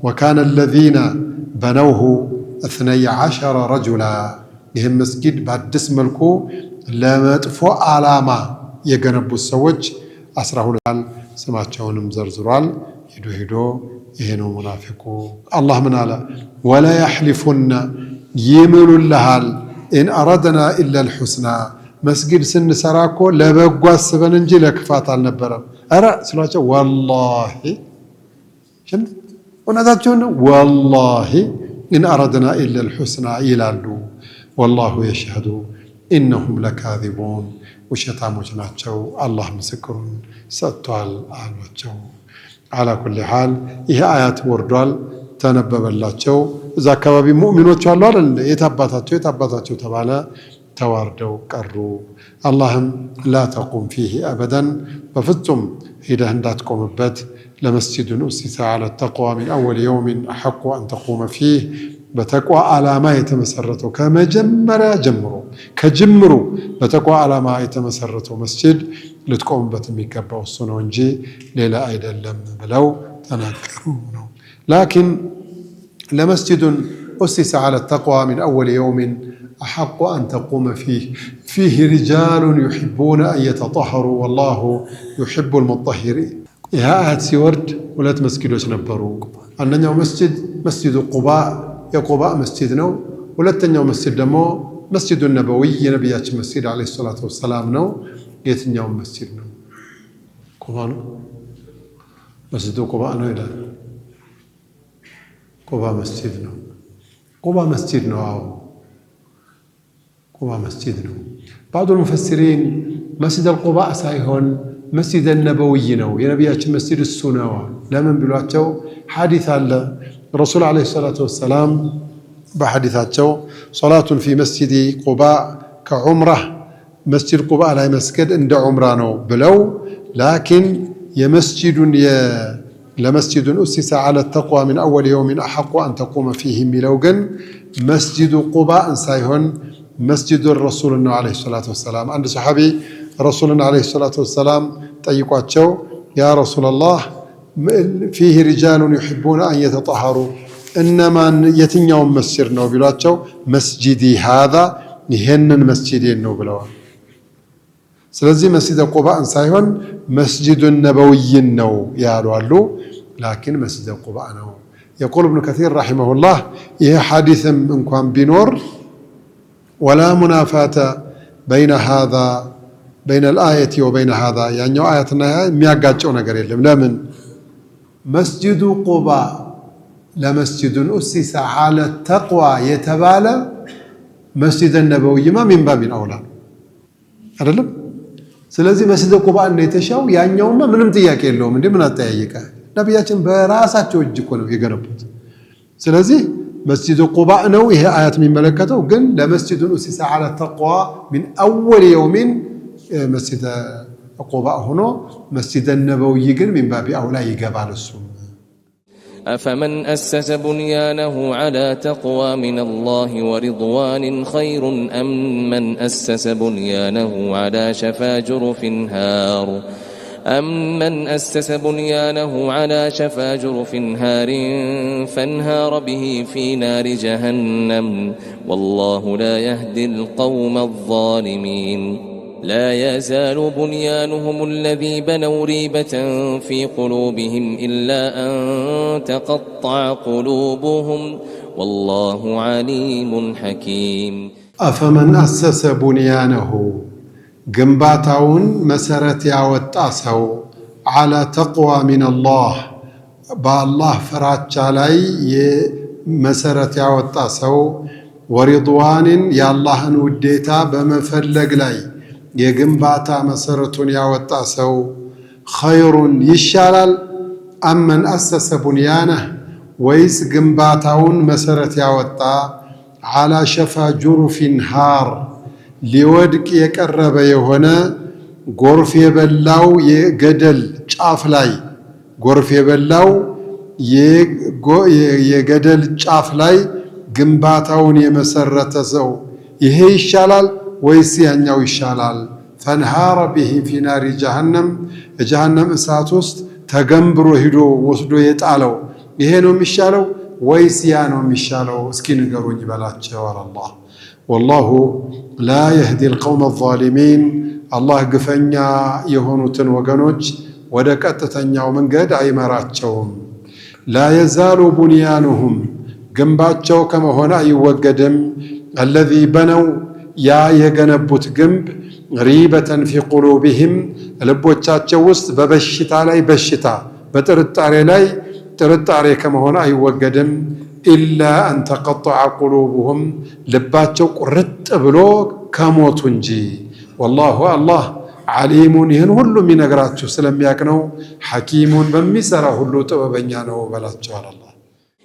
ወካነ አለዚነ በነውሁ 12 ረጁላ ይህም መስጊድ በአዲስ መልኩ ለመጥፎ ዓላማ የገነቡት ሰዎች 12 ስማቸውንም ዘርዝሯል። ሂዶ ይሄ ነው ሙናፊቁ። አላህ ምን አለ? ወላ ያሕሊፉነ ይምሉልሃል ኢን አረድና ኢላ ልሑስና መስጊድ ስንሰራ እኮ ለበጎ አስበን እንጂ ለክፋት አልነበረም። ኧረ ስሏቸው ወላሂ እውነታቸውን ወላሂ ኢን አረድና ኢላ ልሑስና ይላሉ። ወላሁ የሽሀዱ ኢነሁም ለካዚቡን ውሸታሞች ናቸው፣ አላህ ምስክሩን ሰጥቷል አሏቸው። አላ ኩሊ ሓል ይሄ አያት ወርዷል፣ ተነበበላቸው። እዛ አካባቢ ሙእሚኖች አሉ አይደል? የታባታቸው ተባለ። ተዋርደው ቀሩ። አላህም ላ ተቁም ፊህ አበደን በፍጹም ሂደህ እንዳትቆምበት ለመስጂዱን ኡሲሰ ዐለ ተቅዋ ሚን አወል የውሚን አሐቁ አን ተቁመ ፊህ በተቅዋ ዓላማ የተመሰረተው ከመጀመሪያ ጀምሮ ከጅምሩ በተቅዋ ዓላማ የተመሰረተው መስጂድ ልትቆምበት የሚገባው እሱ ነው እንጂ ሌላ አይደለም ብለው ተናገሩ ነው። ላኪን ለመስጂዱን ኡሲሰ ዐለ ተቅዋ ሚን አወል የውሚን አሐቁ አን ተቁመ ፊህ ሪጃሉን ዩሒቡነ አን የተጠሀሩ ወላሁ ዩሒቡል ሙጠሂሪን። ይህ አያት ሲወርድ ሁለት መስጊዶች ነበሩ። አንደኛው መስጂድ መስጂዱ ቁባ የቁባ መስጂድ ነው። ሁለተኛው መስጂድ ደግሞ መስጂዱ ነበዊ የነቢያችን መስጂድ ዓለይሂ ሰላቱ ወሰላም ነው። የትኛው መስጂድ ነው? ቁባ ነው። መስጂዱ ቁባ ነው ይላል። ቁባ መስጂድ ነው። ቁባ መስጂድ ነው። አዎ ቁባ መስጂድ ነው። ባዕዱል ሙፈሲሪን መስጂድ አልቁባ ሳይሆን መስጂድ ነበዊ ነው፣ የነቢያችን መስጂድ እሱ ነው። ለምን ቢሏቸው ሐዲስ አለ። ረሱል ዓለይሂ ሰላቱ ወሰላም በሐዲሳቸው ሶላቱን ፊ መስጂድ ቁባ ከዑምራ መስጂድ ቁባ ላይ መስገድ እንደ ዑምራ ነው ብለው፣ ላኪን ለመስጂዱን ኡሲሰ ዐለ ተቅዋ ሚን አወል የውሚን አሐቁ አን ተቁመ ፊህ የሚለው ግን መስጂዱ ቁባን ሳይሆን መስጂዱ ረሱል ነው ዓለይሂ ሰላቱ ወሰላም። አንድ ሰሓቢ ረሱልን ዓለይሂ ሰላቱ ወሰላም ጠይቋቸው ያ ረሱለላህ ፊህ ሪጃሉን ዩሒቡነ አን የተጠሀሩ እነማን የትኛውን መስጂድ ነው ቢሏቸው መስጂዲ ሃዛ ይሄንን መስጂዴን ነው ብለዋል። ስለዚህ መስጂደ ቁባን ሳይሆን መስጂዱን ነበዊይን ነው ያሉ አሉ። ላኪን መስጂደ ቁባ ነው። የቁል ኢብኑ ከሲር ረሒመሁላህ ይሄ ሐዲስም እንኳን ቢኖር ወላ ሙናፋተ በይነ አልአየቲ ወበይነ ሃዛ ያኛው አያትና የሚያጋጨው ነገር የለም። ለምን መስጂዱ ቁባ ለመስጂዱን ኡሲሰ ዐለ ተቅዋ የተባለ መስጂደ ነበዊይማ ሚን ባቢል አውላ አይደለም። ስለዚህ መስጂደ ቁባ ነው የተሻው፣ ያኛውማ ምንም ጥያቄ የለውም። እንዴ ምን አጠያየቀ? ነቢያችን በራሳቸው እጅ እኮ ነው የገነቡት። ስለዚህ መስጂዱ ቁባ ነው ይሄ አያት የሚመለከተው። ግን ለመስጂዱን ኡሲሰ ዐለ ተቅዋ ሚን አወል የውሚን መስጂደ ቁባ ሆኖ መስጂደ ነበዊ ግን ሚን ባቢ አውላ ይገባል እሱ። أفمن أسس بنيانه على تقوى من الله ورضوان خير أم من أسس بنيانه على شفا جرف هار أمن أسس بنيانه على شفا جرف هار فانهار به في نار جهنم والله لا يهدي القوم الظالمين لا يزال بنيانهم الذي بنوا ريبة في قلوبهم إلا أن تقطع قلوبهم والله عليم حكيم أفمن أسس بنيانه ግንባታውን መሰረት ያወጣ ሰው على تقوى من الله በአላህ ፍራቻ ላይ መሰረት ያወጣ ሰው ወሪድዋንን የአላህን ውዴታ በመፈለግ ላይ የግንባታ መሰረቱን ያወጣ ሰው ኸይሩን ይሻላል አመን አሰሰ ቡንያነህ ወይስ ግንባታውን መሰረት ያወጣ على شفا جرف ሃር ሊወድቅ የቀረበ የሆነ ጎርፍ የበላው የገደል ጫፍ ላይ ጎርፍ የበላው የገደል ጫፍ ላይ ግንባታውን የመሰረተ ሰው ይሄ ይሻላል ወይስ ያኛው ይሻላል? ፈንሃረ ቢሂ ፊ ናሪ ጀሃነም ጀሃነም እሳት ውስጥ ተገንብሮ ሂዶ ወስዶ የጣለው ይሄ ነው የሚሻለው ወይስ ያ ነው የሚሻለው? እስኪ ንገሩኝ በላቸው አላህ። ወላሁ ላ የህዲ አልቀውመ አዛሊሚን አላህ ግፈኛ የሆኑትን ወገኖች ወደ ቀጥተኛው መንገድ አይመራቸውም። ላ የዛሉ ቡንያኑሁም ግንባቸው ከመሆን አይወገድም። አለዚ በነው ያ የገነቡት ግንብ ሪበተን ፊ ቁሉብህም ልቦቻቸው ውስጥ በበሽታ ላይ በሽታ በጥርጣሬ ላይ ጥርጣሬ ከመሆን አይወገድም። ኢላ አን ተቀጠዐ ቁሉብሁም ልባቸው ቁርጥ ብሎ ከሞቱ እንጂ። ወላሁ አላህ ዓሊሙን ይህን ሁሉ የሚነግራችሁ ስለሚያውቅ ነው። ሐኪሙን በሚሰራ ሁሉ ጥበበኛ ነው በላቸዋል አላህ።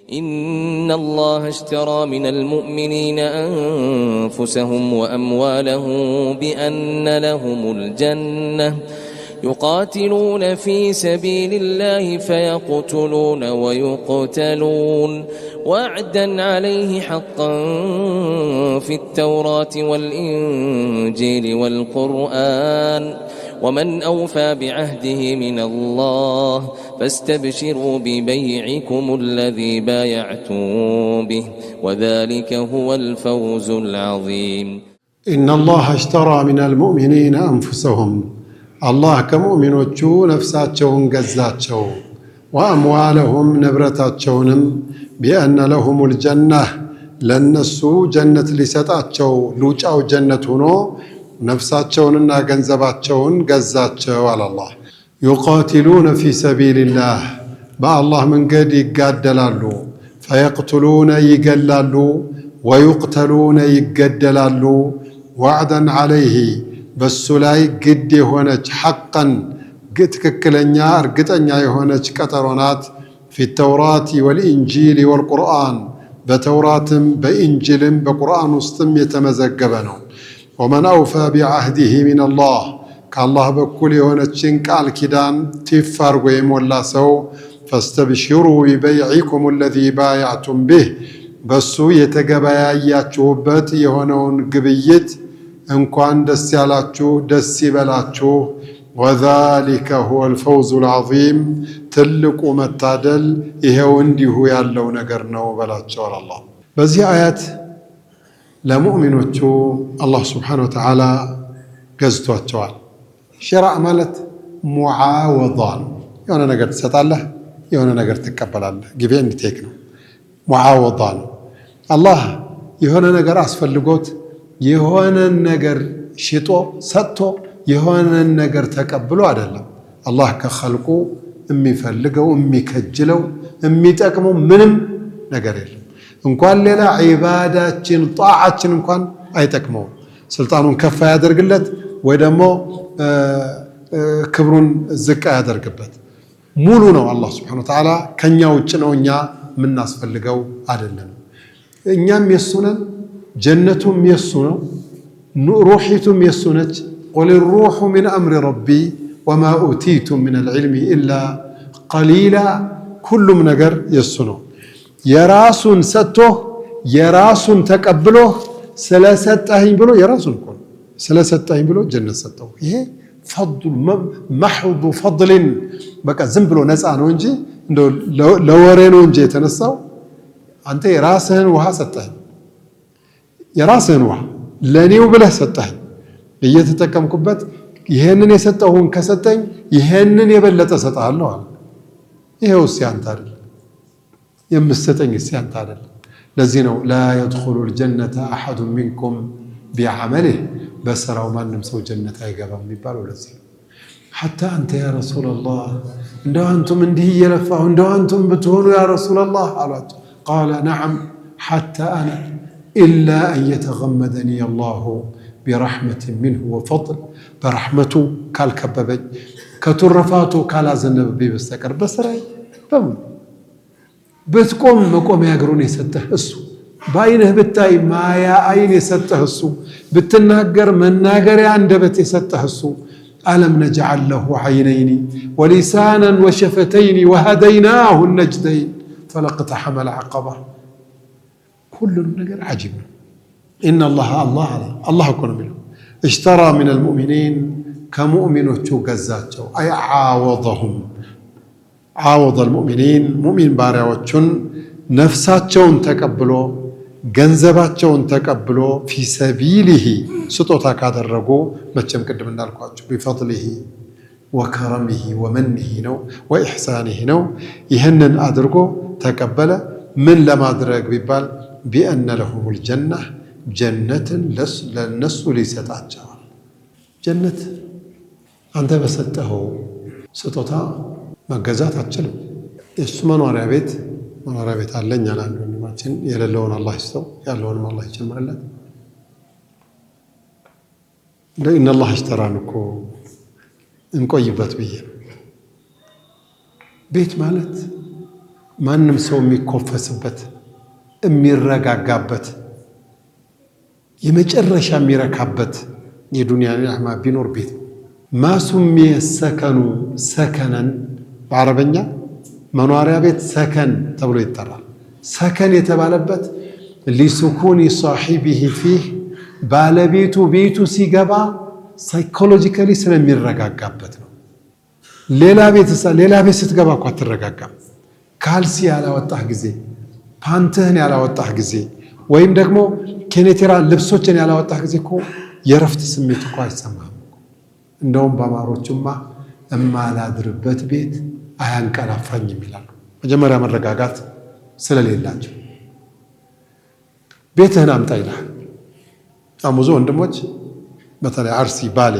إن الله اشترى من المؤمنين أنفسهم وأموالهم بأن لهم الجنة يقاتلون في سبيل الله فيقتلون ويقتلون وعدا عليه حقا في التوراة والإنجيل والقرآن ومن أوفى بعهده من الله فاستبشروا ببيعكم الذي بايعتم به وذلك هو الفوز العظيم. إن الله اشترى من المؤمنين أنفسهم الله كمؤمنوቹ ነፍሳቸውን ገዛቸው وأموالهم ንብረታቸውንም بأن لهم الجنة ለነሱ ጀነት ሊሰጣቸው ሉጫው ጀነት ሆኖ ነፍሳቸውንና ገንዘባቸውን ገዛቸው አለ አላህ። يقاتلون في سبيل الله በአላህ መንገድ ይጋደላሉ فيقتلون ይገላሉ ويقتلون ይገደላሉ وعدا عليه በሱ ላይ ግድ የሆነች ሐቀን ትክክለኛ እርግጠኛ የሆነች ቀጠሮ ናት في التوراة والإنجيل والقرآن በተውራትም በኢንጂልም በቁርአን ውስጥም የተመዘገበ ነው። ومن أوفى بعهده من الله كالله بكل يونتشن قال كدان تفارغ يمولا سو فاستبشروا ببيعكم الذي بايعتم به بسو يتغباياچوبت يهونون ግብይት እንኳን ደስ ያላችሁ ደስ ይበላችሁ وذلك هو الفوز العظيم ትልቁ መታደል ይሄው እንዲሁ ያለው ነገር ነው በላቸው አላህ። በዚህ አያት ለሙእሚኖቹ አላህ Subhanahu Wa Ta'ala ገዝቷቸዋል። ሽራዕ ማለት ሙዓወዳ የሆነ ነገር ትሰጣለህ የሆነ ነገር ትቀበላለህ ጊቭ ኤንድ ቴክ ነው። ሙዓወዳ ነው። አላህ የሆነ ነገር አስፈልጎት የሆነ ነገር ሽጦ ሰጥቶ የሆነ ነገር ተቀብሎ አይደለም። አላህ ከኸልቁ የሚፈልገው የሚከጅለው የሚጠቅመው ምንም ነገር የለም። እንኳን ሌላ ዒባዳችን ጣዓችን እንኳን አይጠቅመውም። ስልጣኑን ከፍ ያደርግለት ወይ ደግሞ ክብሩን ዝቅ ያደርግበት። ሙሉ ነው አላህ Subhanahu Wa Ta'ala ከኛ ውጭ ነው እኛ የምናስፈልገው አይደለም። እኛም የሱ ነን ጀነቱም የሱ ነው ሩሒቱም የሱ ነች። قل الروح من أمر ربي وما أوتيتم من العلم إلا قليلا كل ነገር የሱ ነው። የራሱን ሰጥቶ የራሱን ተቀብሎ ስለሰጠኝ ብሎ የራሱን እኮ ስለሰጠኝ ብሎ ጀነት ሰጠው። ይሄ ፈضل محض فضل በቃ ዝም ብሎ ነፃ ነው እንጂ እንደው ለወሬ ነው እንጂ የተነሳው። አንተ የራስህን ውሃ ሰጠኝ የራስህን ውሃ ለኔው ብለህ ሰጠኝ እየተጠቀምኩበት ይሄንን የሰጠውን ከሰጠኝ ይሄንን የበለጠ ሰጣለሁ አለ። ይሄው ሲያንተ አይደል የምሰጠኝ ሲያንተ አይደል። ለዚህ ነው لا يدخل الجنة أحد منكم بعمله በስራው ማንም ሰው ጀነት አይገባም የሚባለው ለዚህ ነው። حتى أنت يا رسول الله እንደው አንቱም እንዲህ እየለፋሁ እንደው አንቱም ብትሆኑ يا رسول الله አሏቸው። قال نعم حتى أنا إلا أن يتغمدني الله برحمة منه وفضل برحمته كالكببج كترفاته كالازنب بيبستكر بسراي بمن بتقوم مقوم يقرون يسته السو باينه بتاي ما يا عين يسته السو بتناجر مناجر عندبت يسته السو ألم نجعل له عينين ولسانا وشفتين وهديناه النجدين فلقتحم العقبة كل النجر عجيب. إن الله أكون منه اشترى من المؤمنين كمؤمنوቹ ገዛቸው أي عاوض المؤمنين مؤمن ባሪያዎቹን ነፍሳቸውን ተቀብሎ ገንዘባቸውን ተቀብሎ في سبيله ስጦታ ካደረጉ መቼም ቅድም እንዳልኳችሁ بفضله وكرمه ومنه ነው وإحسانه ነው። ይህንን አድርጎ ተቀበለ። ምን ለማድረግ ቢባል بأن لهم الجنة ጀነትን ለነሱ ሊሰጣቸዋል። ጀነት አንተ በሰጠኸው ስጦታ መገዛት አትችልም። እሱ መኖሪያ ቤት አለኝ አለ አንድ ወንድማችን። የሌለውን አላህ ይስጠው ያለውንም አላህ ይጨምርለት። إن الله اشترى እኮ እንቆይበት ብዬ ቤት ማለት ማንም ሰው የሚኮፈስበት የሚረጋጋበት የመጨረሻ የሚረካበት የዱንያ ኒዕማ ቢኖር ቤት ማሱም የሰከኑ ሰከነን በአረበኛ መኖሪያ ቤት ሰከን ተብሎ ይጠራል። ሰከን የተባለበት ሊሱኩኒ ሷሂቢሂ ፊህ ባለቤቱ ቤቱ ሲገባ ሳይኮሎጂካሊ ስለሚረጋጋበት ነው። ሌላ ቤት ስትገባ እኮ አትረጋጋም። ካልሲ ያላወጣህ ጊዜ፣ ፓንትህን ያላወጣህ ጊዜ ወይም ደግሞ ኬኔቴራ ልብሶችን ያላወጣህ ጊዜ እኮ የረፍት ስሜት እኮ አይሰማህም። እንደውም በአማሮቹማ እማላድርበት ቤት አያንቀላፋኝም ይላሉ። መጀመሪያ መረጋጋት ስለሌላቸው ቤትህን አምጣ ይላል። ብዙ ወንድሞች በተለይ አርሲ፣ ባሌ፣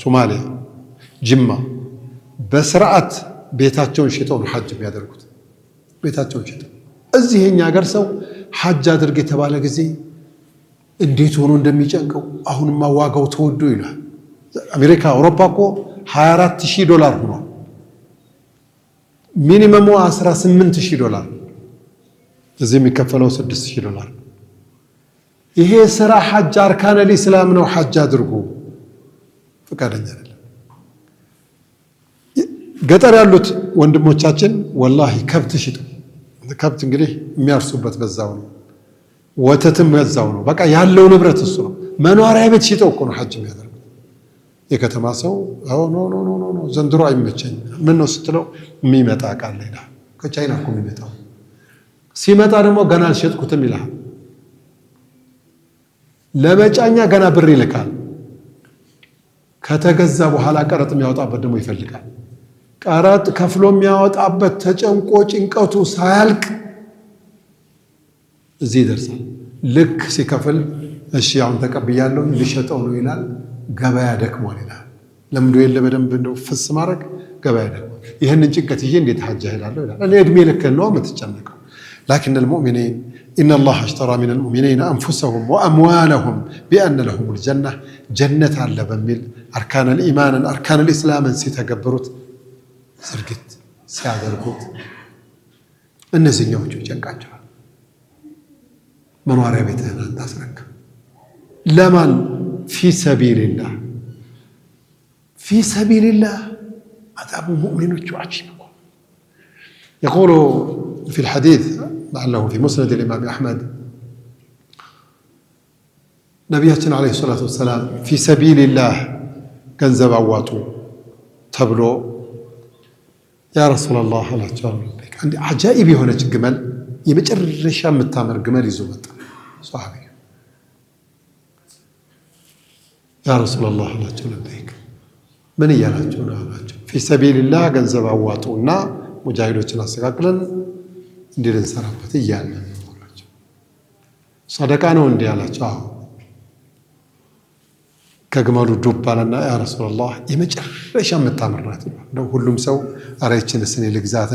ሶማሊያ፣ ጅማ በስርዓት ቤታቸውን ሽጠው ነው ሐጅ የሚያደርጉት። ቤታቸውን ሽጠው እዚህ የኛ ሀገር ሰው ሐጅ አድርግ የተባለ ጊዜ እንዴት ሆኖ እንደሚጨንቀው አሁንማ ዋጋው ተወዶ ይላል። አሜሪካ፣ አውሮፓ እኮ $24,000 ሆኗል። ሚኒመሙ $18,000፣ እዚህ የሚከፈለው $6,000። ይሄ ስራ ሐጅ አርካነል ኢስላም ነው። ሐጅ አድርጉ ፈቃደኛ አይደለም። ገጠር ያሉት ወንድሞቻችን ወላሂ ከብት ሽጡ። ከብት እንግዲህ የሚያርሱበት በዛው ነው፣ ወተትም በዛው ነው። በቃ ያለው ንብረት እሱ ነው። መኖሪያ ቤት ሽጠው እኮ ነው ሐጅ የሚያደርጉት። የከተማ ሰው ኖ ዘንድሮ አይመቸኝ ምን ነው ስትለው የሚመጣ ቃል ይላል። ከቻይና እኮ የሚመጣው ሲመጣ ደግሞ ገና አልሸጥኩትም ይላል። ለመጫኛ ገና ብር ይልካል። ከተገዛ በኋላ ቀረጥ የሚያወጣበት ደግሞ ይፈልጋል። ቀረጥ ከፍሎ የሚያወጣበት ተጨንቆ ጭንቀቱ ሳያልቅ እዚህ ይደርሳል። ልክ ሲከፍል እሺ አሁን ተቀብያለሁ ልሸጠው ነው ይላል። ገበያ ደክሟል ይላል። ለምዶ የለ በደንብ እንደው ፍስ ማድረግ ገበያ ደክሟል። ይህንን ጭንቀት ይዤ እንዴት ሐጅ እሄዳለሁ ይላል። እኔ እድሜ ልክ ነው የምትጨነቀው። ላኪን المؤمنين إن الله اشترى من المؤمنين أنفسهم وأموالهم بأن لهم الجنة جنة على بميل أركان الإيمان أركان الإسلام سيتكبرت سرقت سيادرقت النزين يوجو جنقاجوا من وراء بيتنا تسرق لمن في سبيل الله في سبيل الله عذاب مؤمن وعجيب. يقول في الحديث لعله في مسند الإمام أحمد نبينا عليه الصلاة والسلام في سبيل الله ገንዘብ አዋጡ ተብሎ ያ ረሱላህ አላቸው አንድ አጃኢብ የሆነች ግመል የመጨረሻ የምታምር ግመል ይዞ መጣ ሷሃቢ ያ ረሱላህ አላቸው ለበይክ ምን እያላቸው ነው አላቸው في سبيل الله ገንዘብ አዋጡና ሙጃሂዶችን አስተካክለን እንድንሰራበት እያለ አላቸው ሰደቃ ነው እንዴ አላቸው ከግመሉ ዱብ አለና ያ ረሱላህ የመጨረሻ የምታምርናት ነው ሁሉም ሰው አራይችን ስኔ ልግዛት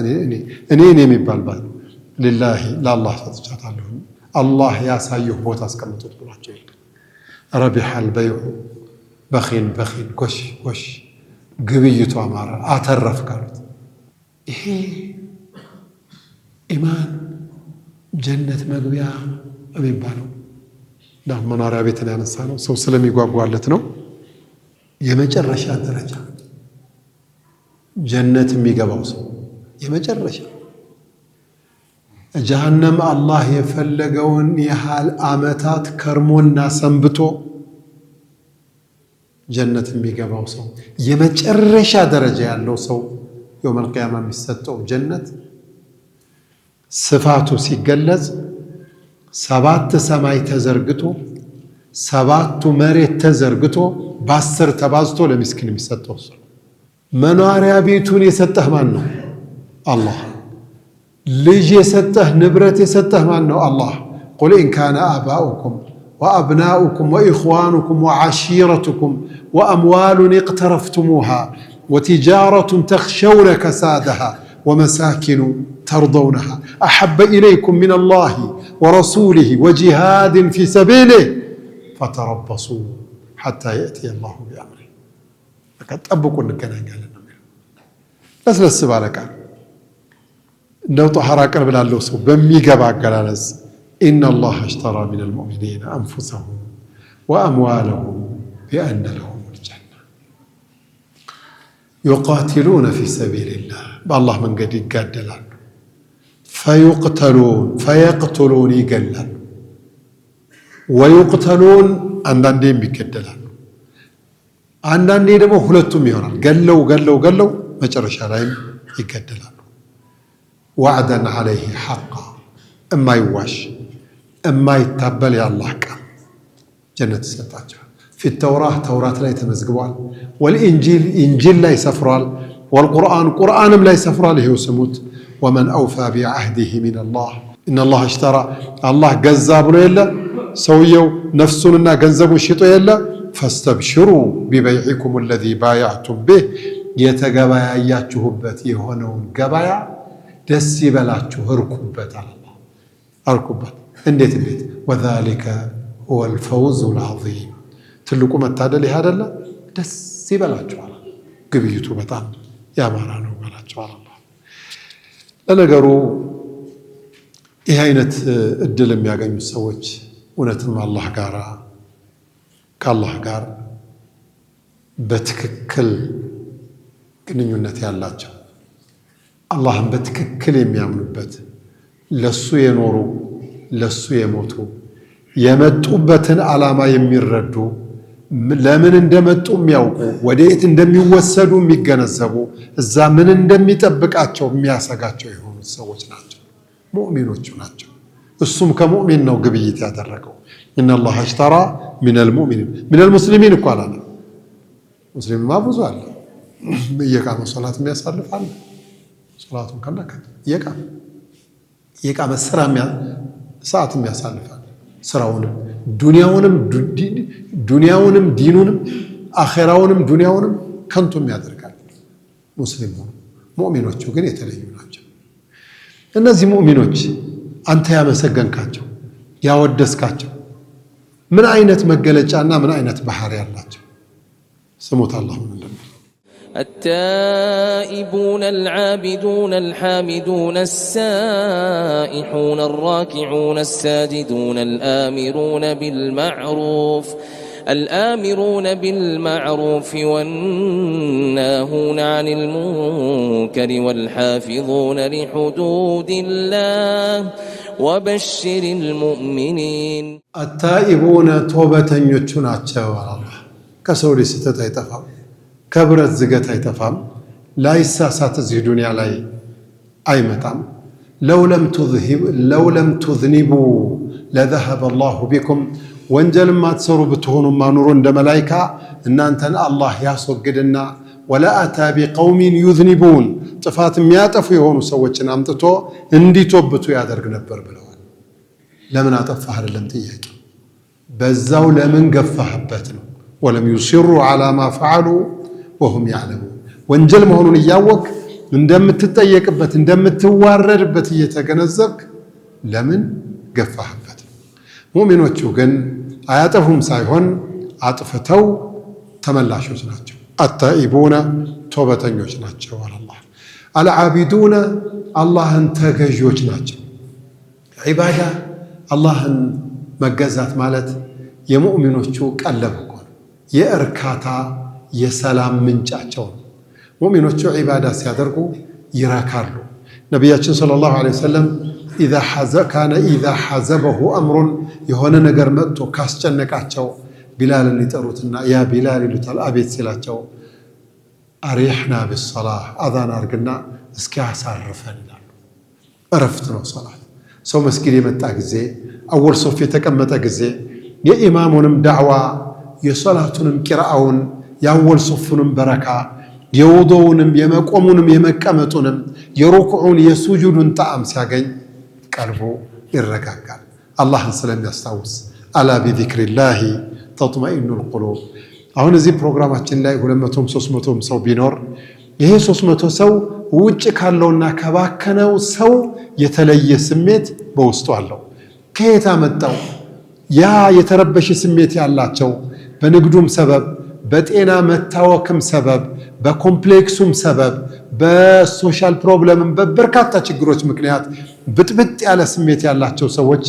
እኔ የሚባል ባል لله ለአላህ ሰጥቻታለሁ አላህ ያሳየው ቦታ አስቀምጡት ብሏቸው ረቢሐ البيع በኺን ጎሽ ግብይቱ አማረ አተረፍ ካሉት ይሄ ኢማን ጀነት መግቢያ የሚባለው ዳም መኖሪያ ቤትን ያነሳ ነው ሰው ስለሚጓጓለት ነው የመጨረሻ ደረጃ ጀነት የሚገባው ሰው የመጨረሻ ጀሃነም አላህ የፈለገውን ያህል አመታት ከርሞና ሰንብቶ ጀነት የሚገባው ሰው የመጨረሻ ደረጃ ያለው ሰው የውመል ቂያማ የሚሰጠው ጀነት ስፋቱ ሲገለጽ 7 ሰማይ ተዘርግቶ 7 መሬት ተዘርግቶ በ10 ተባዝቶ ለምስኪን የሚሰጠው ሰው መኖሪያ ቤቱን የሰጠህ ማን ነው አላህ ልጅ የሰጠህ ንብረት የሰጠህ ማን ነው አላህ قل إن كان آباؤكم وأبناؤكم وإخوانكم وعشيرتكم وأموال اقترفتموها وتجارة تخشون كسادها ومساكن ترضونها أحب إليكم من الله ورسوله وجهاد في سبيله فتربصوا حتى يأتي الله بأمره فقد أبقوا النكنا قال لس بالك እንደው ጠሃራ ቅርብ ላለው ሰው በሚገባ አገላለጽ ኢነላህ አሽተራ ሚነል ሙእሚኒነ አንፉሰሁም ወአምዋለሁም ቢአነ ለሁሙል ጀና ዩቃቲሉነ ፊ ሰቢልላህ በአላህ መንገድ ይጋደላሉ ፈየቅቱሉን ይገላሉ ወዩቅተሉን አንዳንዴም ይገደላሉ አንዳንዴ ደግሞ ሁለቱም ይሆናል ገለው መጨረሻ ላይም ይገደላሉ ወዕደን ዐለይሂ ሐቃ እማይዋሽ እማይታበል የአላህ ቃል ጀነት ይሰጣቸዋል ፊ ተውራት ላይ ተመዝግቧል ወልኢንጂል ኢንጂል ላይ ሰፍሯል ቁርአንም ላይ ሰፍሯል ይሄው ስሙት ወመን አውፋ ቢዐህዲሂ ሚነላህ ኢነላህ አሽተራ አላህ ገዛ ብሎ የለ ሰውየው ነፍሱንና ገንዘቡን ሽጦ የለ ፈስተብሽሩ ቢበይዒኩም አለዚ ባያዕቱም ቢህ የተገበያያችሁበት የሆነውን ገበያ ደስ ይበላችሁ እርኩበት አላህ እርኩበት እንዴት ወዛሊከ ሁወል ፈውዙል ዐዚም ትልቁ መታደል ይህ አይደለ ደስ ይበላችኋል ግብይቱ በጣም ያማራ ነው በላችኋል አላህ ለነገሩ ይህ አይነት እድል የሚያገኙት ሰዎች እውነትም ከአላህ ጋር በትክክል ግንኙነት ያላቸው አላህን በትክክል የሚያምኑበት ለሱ የኖሩ ለሱ የሞቱ የመጡበትን ዓላማ የሚረዱ ለምን እንደመጡ የሚያውቁ ወዴት እንደሚወሰዱ የሚገነዘቡ እዛ ምን እንደሚጠብቃቸው የሚያሰጋቸው የሆኑት ሰዎች ናቸው ሙእሚኖቹ ናቸው እሱም ከሙእሚን ነው ግብይት ያደረገው ኢነላህ አሽተራ ሚነል ሙስሊሚን እኮ አላለ ሙስሊምማ ብዙ አለ እየቃመ ሶላት የሚያሳልፍ አለ ሶላቱን ከነከተ እየቃመ ሰዓት የሚያሳልፍ አለ ስራውንም ዱንያውንም ዲኑንም አኼራውንም ዱንያውንም ከንቱም ያደርጋል ሙስሊም ሆኖ ሙእሚኖቹ ግን የተለዩ ናቸው እነዚህ ሙእሚኖች አንተ ያመሰገንካቸው ያወደስካቸው ምን አይነት መገለጫና ምን አይነት ባህሪ ያላቸው ስሙት አላህ ምን እንደሚል التائبون العابدون الحامدون السائحون الراكعون الساجدون الآمرون بالمعروف والناهون عن المنكر والحافظون لحدود الله وبشر المؤمنين التائبون توبة يتشناتشا الله كسوري ستة يتفهم كبرت زقت يتفهم لا يساسات زي دنيا لاي أي متام لو لم تذنبوا لذهب الله بكم ወንጀል ማትሰሩ ብትሆኑ ማኑሮ እንደ መላእክታ እናንተን አላህ ያስወግድና ወላአታ ቢቀውሚን ዩዝኒቡን ጥፋት የሚያጠፉ የሆኑ ሰዎችን አምጥቶ እንዲቶብቱ ያደርግ ነበር ብለዋል ለምን አጠፋህ አይደለም ጥያቄ በዛው ለምን ገፋህበት ነው ወለም ይሲሩ على ما فعلوا وهم يعلمون ወንጀል መሆኑን እያወቅ እንደምትጠየቅበት እንደምትዋረድበት እየተገነዘብክ ለምን ገፋህበት ሙእሚኖቹ ግን አያጠፉም ሳይሆን አጥፍተው ተመላሾች ናቸው አታኢቡና ተውበተኞች ናቸው አላህ አልዓቢዱና አላህን ተገዦች ናቸው ዒባዳ አላህን መገዛት ማለት የሙእሚኖቹ ቀለብ እኮ ነው የእርካታ የሰላም ምንጫቸው ነው ሙእሚኖቹ ዒባዳ ሲያደርጉ ይረካሉ ነቢያችን ሰለላሁ ዐለይሂ ወሰለም إذا حزبه أمر يهون نجر متو كاسجنكاتشو بلال اللي تروتنا يا بلال اللي تلأبيت سلاتشو أريحنا بالصلاة أذان أرقنا اسكي عصرفنا عرفتنا صلاة سو مسكيني متاكزي أول صفي تكمتاكزي يا إمامونم دعوة يا صلاتونم قراءون يا أول صفونم بركة يا وضوونم يا مقومونم يا مكامتونم يا ركوعون يا سجودون طعم سياغين ቀልቡ ይረጋጋል አላህን ስለሚያስታውስ አላ ቢዚክሪላሂ ተጥመኢኑል ቁሉብ አሁን እዚህ ፕሮግራማችን ላይ 200 300 ሰው ቢኖር ይሄ 300 ሰው ውጭ ካለውና ከባከነው ሰው የተለየ ስሜት በውስጡ አለው ከየት አመጣው ያ የተረበሸ ስሜት ያላቸው በንግዱም ሰበብ በጤና መታወክም ሰበብ በኮምፕሌክሱም ሰበብ በሶሻል ፕሮብሌምም በበርካታ ችግሮች ምክንያት ብጥብጥ ያለ ስሜት ያላቸው ሰዎች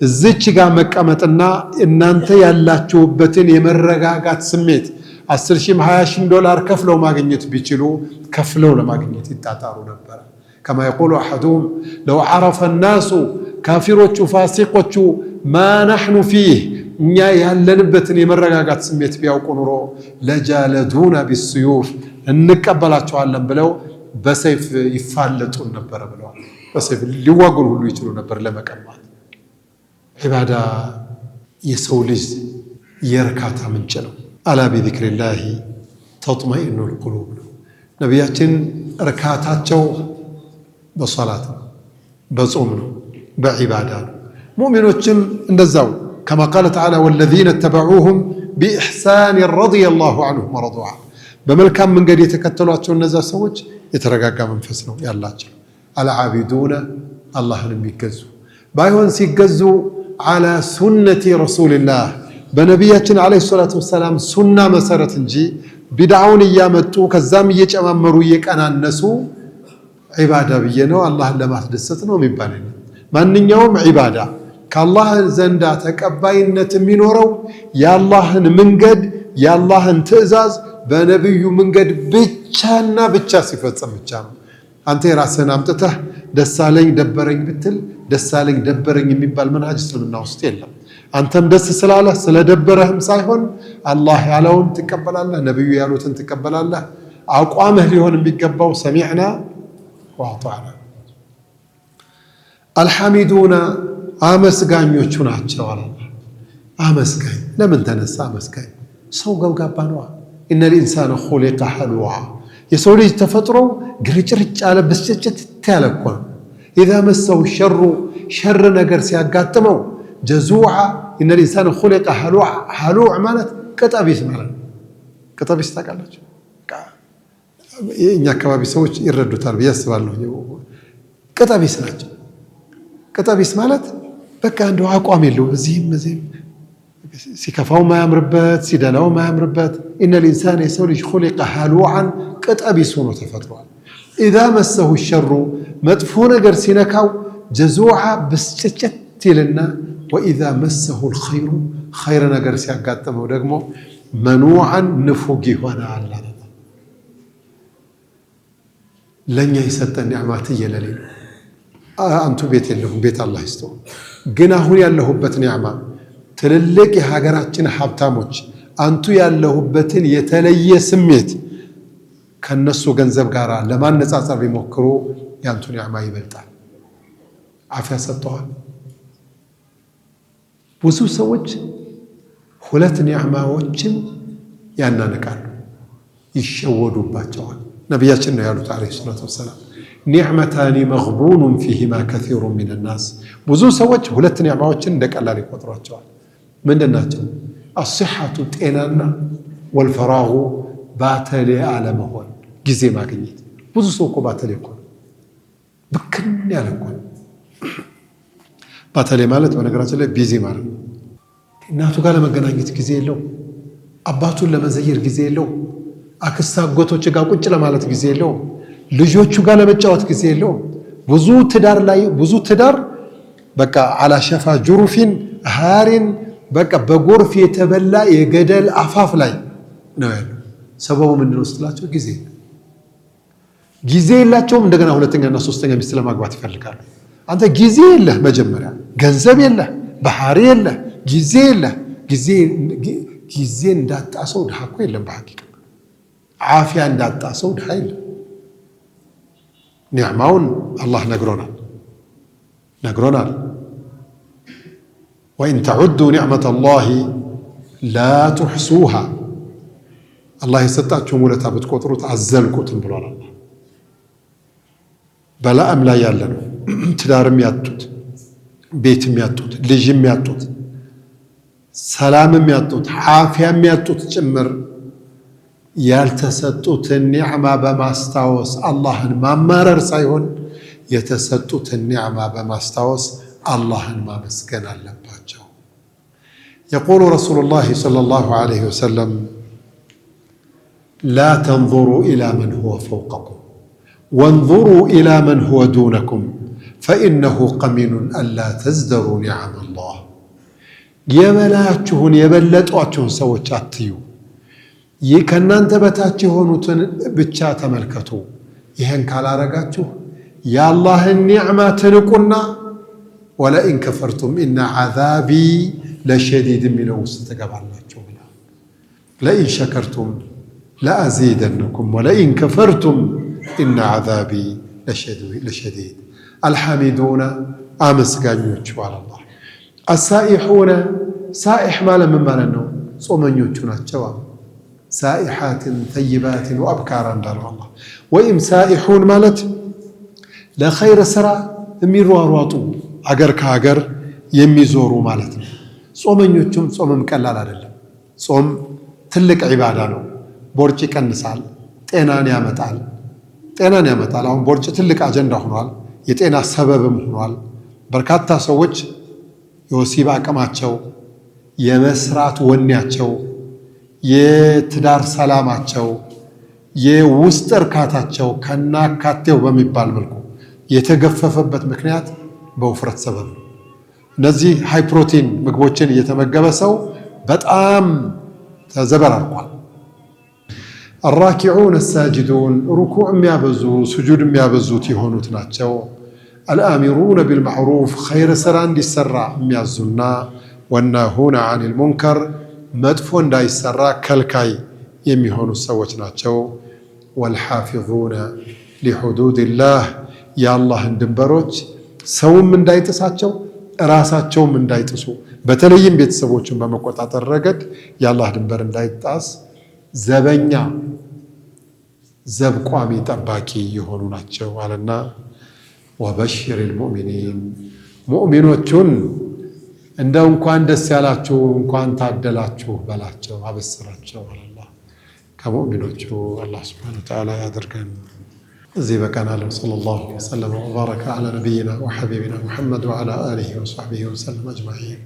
እዚች ጋር መቀመጥና እናንተ ያላችሁበትን የመረጋጋት ስሜት 10,000 $20,000 ዶላር ከፍለው ማግኘት ቢችሉ ከፍለው ለማግኘት ይጣጣሩ ነበር። كما يقول أحدهم لو عرف الناس كافروቹ ፋሲቆቹ ما نحن فيه እኛ ያለንበትን የመረጋጋት ስሜት ቢያውቁ ኑሮ ለጃለዱና ቢስዩፍ እንቀበላቸዋለን ብለው በሰይፍ ይፋለጡን ነበር ብለዋል። በሰይፍ ሊዋጉን ሁሉ ይችሉ ነበር ለመቀማት። ዒባዳ የሰው ልጅ የርካታ ምንጭ ነው። አላ ቢዚክሪላሂ ተጥመኢኑል ቁሉብ ነው። ነቢያችን እርካታቸው በሶላት ነው፣ በጾም ነው፣ በዒባዳ ነው። ሙእሚኖችም እንደዛው كما قال تعالى والذين اتبعوهم بإحسان رضي الله عنهم ورضوا عنه بملكام من قد يتكتلوا እነዛ ሰዎች የተረጋጋ መንፈስ ነው ያላቸው። العابدون الله የሚገዙ ባይሆን ሲገዙ على سنة رسول الله በነቢያችን عليه الصلاة والسلام ሱና መሰረት እንጂ ቢድዓውን እያመጡ ከዛም እየጨማመሩ እየቀናነሱ ዒባዳ ብዬ ነው አላህን ለማስደሰት ነው የሚባል ማንኛውም ዒባዳ ከአላህ ዘንዳ ተቀባይነት የሚኖረው የአላህን መንገድ የአላህን ትእዛዝ በነብዩ መንገድ ብቻና ብቻ ሲፈጸም ብቻ ነው። አንተ የራስህን አምጥተህ ደሳለኝ ደበረኝ ብትል ደሳለኝ ደበረኝ የሚባል መንሃጅ እስልምና ውስጥ የለም። አንተም ደስ ስላለህ ስለደበረህም ሳይሆን አላህ ያለውን ትቀበላለህ፣ ነብዩ ያሉትን ትቀበላለህ። አቋምህ ሊሆን የሚገባው ሰሚዕና ወአጣዕና። አልሐሚዱና አመስጋኞቹ ናቸው አለ። አመስጋኝ ለምን ተነሳ? አመስጋኝ ሰው ገብጋባ ነው። ኢነል ኢንሳነ ኹሊቀ ሐሉዓ የሰው ልጅ ተፈጥሮ ግርጭርጭ ያለ ብስጭት ያለ እኮ ነው። ኢዛ መሰው ሸሩ ሸር ነገር ሲያጋጥመው ጀዙዓ ኢነል ኢንሳነ ኹሊቀ ሐሉዓ ሐሉዕ ማለት ቅጠቢስ ማለት ነው። ቅጠቢስ ታውቃላችሁ? የእኛ አካባቢ ሰዎች ይረዱታል ብዬ አስባለሁ። ቅጠቢስ ናቸው። ቅጠቢስ ማለት በቃ እንደው አቋም የለው እዚህም እዚህም ሲከፋው ማያምርበት ሲደላው ማያምርበት። ኢነል ኢንሳነ የሰው ልጅ ኹሊቀ ሐሉዓን ቅጠቢስ ሆኖ ተፈጥሯል። ኢዛ መሰሁ ሸሩ መጥፎ ነገር ሲነካው ጀዙዓ ብስጭት ይልና ወኢዛ መሰሁ ልኸይሩ ኸይር ነገር ሲያጋጥመው ደግሞ መኑዓን ንፉግ ይሆናል። ለእኛ የሰጠን ኒዕማ ትየለሌ ነው። አንቱ ቤት የለሁም ቤት አላህ ይስጠው። ግን አሁን ያለሁበት ኒዕማ ትልልቅ የሀገራችን ሀብታሞች አንቱ ያለሁበትን የተለየ ስሜት ከነሱ ገንዘብ ጋር ለማነጻጸር ቢሞክሩ ያንቱ ኒዕማ ይበልጣል። አፍያ ሰጥተዋል። ብዙ ሰዎች ሁለት ኒዕማዎችን ያናንቃሉ፣ ይሸወዱባቸዋል። ነቢያችን ነው ያሉት ዓለይሂ ሰላቱ ወሰላም ኒዕመታኒ መግቡኑን ፊሂማ ከሲሩ ሚነናስ። ብዙ ሰዎች ሁለት ኒዕማዎችን እንደ ቀላል ይቆጥሯቸዋል። ምንድን ናቸው? አስሐቱ ጤናና፣ ወልፈራጉ ባተሌ አለመሆን ጊዜ ማግኘት። ብዙ ሰው እኮ ባተሌ እኮ ነው፣ ብክን ያለ እኮ ነው። ባተሌ ማለት በነገራችን ላይ ቢዚ ማለት ነው። እናቱ ጋር ለመገናኘት ጊዜ የለው፣ አባቱን ለመዘየር ጊዜ የለው፣ አክስት አጎቶች ጋር ቁጭ ለማለት ጊዜ የለው፣ ልጆቹ ጋር ለመጫወት ጊዜ የለው። ብዙ ትዳር በቃ አላሸፋ ጁሩፊን ሃሪን በቃ በጎርፍ የተበላ የገደል አፋፍ ላይ ነው ያለው። ሰበቡ ምንድን ነው ስትላቸው ጊዜ የላቸውም። እንደገና ሁለተኛና ሶስተኛ ሚስት ለማግባት ይፈልጋሉ። አንተ ጊዜ የለህ፣ መጀመሪያ ገንዘብ የለህ፣ ባህሪ የለህ፣ ጊዜ የለህ። ጊዜ እንዳጣ ሰው ድሃ እኮ የለም። በሐቂቃ ዓፊያ እንዳጣ ሰው ድሃ የለም። ኒዕማውን አላህ ነግሮናል። ወኢን ተዑዱ ኒዕመተ ላሂ ላ ትሕሱሃ አላህ የሰጣችሁን ውለታ ብትቆጥሩት አዘልቁትም ብሏል። አላህ በላእም ላይ ያለ ነው። ትዳርም ያጡት፣ ቤትም ያጡት፣ ልጅም ያጡት፣ ሰላምም ያጡት፣ ዓፊያም ያጡት ጭምር ያልተሰጡትን ኒዕማ በማስታወስ አላህን ማማረር ሳይሆን የተሰጡትን ኒዕማ በማስታወስ አላህን ማመስገን አለባቸው። የቁሉ ረሱሉላህ ሰለላሁ ዐለይሂ ወሰለም لا تنظروا إلى من هو فوقكم وانظروا إلى من هو دونكم فإنه قمين ألا تزدروا نعم الله የበላችሁን የበለጧችሁን ሰዎች አትዩ ከእናንተ በታች የሆኑትን ብቻ ተመልከቱ ይሄን ካላረጋችሁ የአላህን ኒዕማ ትንቁና ወለኢን ከፈርቱም ኢነ ዐዛቢ ለሸዲድ የሚለው ውስጥ ትገባላችሁ ብላ ለኢን ሸከርቱም ለአዚደነኩም ወለኢን ከፈርቱም ኢነ ዐዛቢ ለሸዲድ አልሐሚዱነ አመስጋኞቹ አላህ አሳኢሑነ ሳኢሕ ማለት ምን ማለት ነው ጾመኞቹ ናቸው ሳኢሓትን ተይባትን ወአብካራ እንዳለው አላህ ወይም ሳኢሑን ማለት ለኸይር ስራ የሚሯሯጡ አገር ከሀገር የሚዞሩ ማለት ነው ጾመኞቹም ጾምም ቀላል አይደለም ጾም ትልቅ ዒባዳ ነው ቦርጭ ይቀንሳል ጤናን ያመጣል አሁን ቦርጭ ትልቅ አጀንዳ ሆኗል የጤና ሰበብም ሆኗል በርካታ ሰዎች የወሲብ አቅማቸው የመስራት ወኔያቸው የትዳር ሰላማቸው የውስጥ እርካታቸው ከናካቴው በሚባል መልኩ የተገፈፈበት ምክንያት በውፍረት ሰበብ ነው እነዚህ ሃይ ፕሮቲን ምግቦችን እየተመገበ ሰው በጣም ተዘበራርቋል الراكعون الساجدون ركوع የሚያበዙ سجود የሚያበዙት የሆኑት ናቸው الآمرون بالمعروف خير سرا እንዲሰራ የሚያዙና والناهون عن المنكر መጥፎ እንዳይሰራ ከልካይ የሚሆኑ ሰዎች ናቸው والحافظون لحدود الله የአላህን ድንበሮች ሰውም እንዳይጥሳቸው ራሳቸውም እንዳይጥሱ በተለይም ቤተሰቦችን በመቆጣጠር ረገድ የአላህ ድንበር እንዳይጣስ ዘበኛ ዘብቋሚ ጠባቂ የሆኑ ናቸው አለና وبشر المؤمنين ሙእሚኖቹን እንደው እንኳን ደስ ያላችሁ እንኳን ታደላችሁ በላቸው አበስራቸው አላህ ከሙእሚኖቹ አላህ Subhanahu Wa Ta'ala ያድርገን እዚህ በቀናል ሰለላሁ ዐለይሂ ወሰለም ወባረከ على نبينا وحبيبنا محمد وعلى آله وصحبه وسلم أجمعين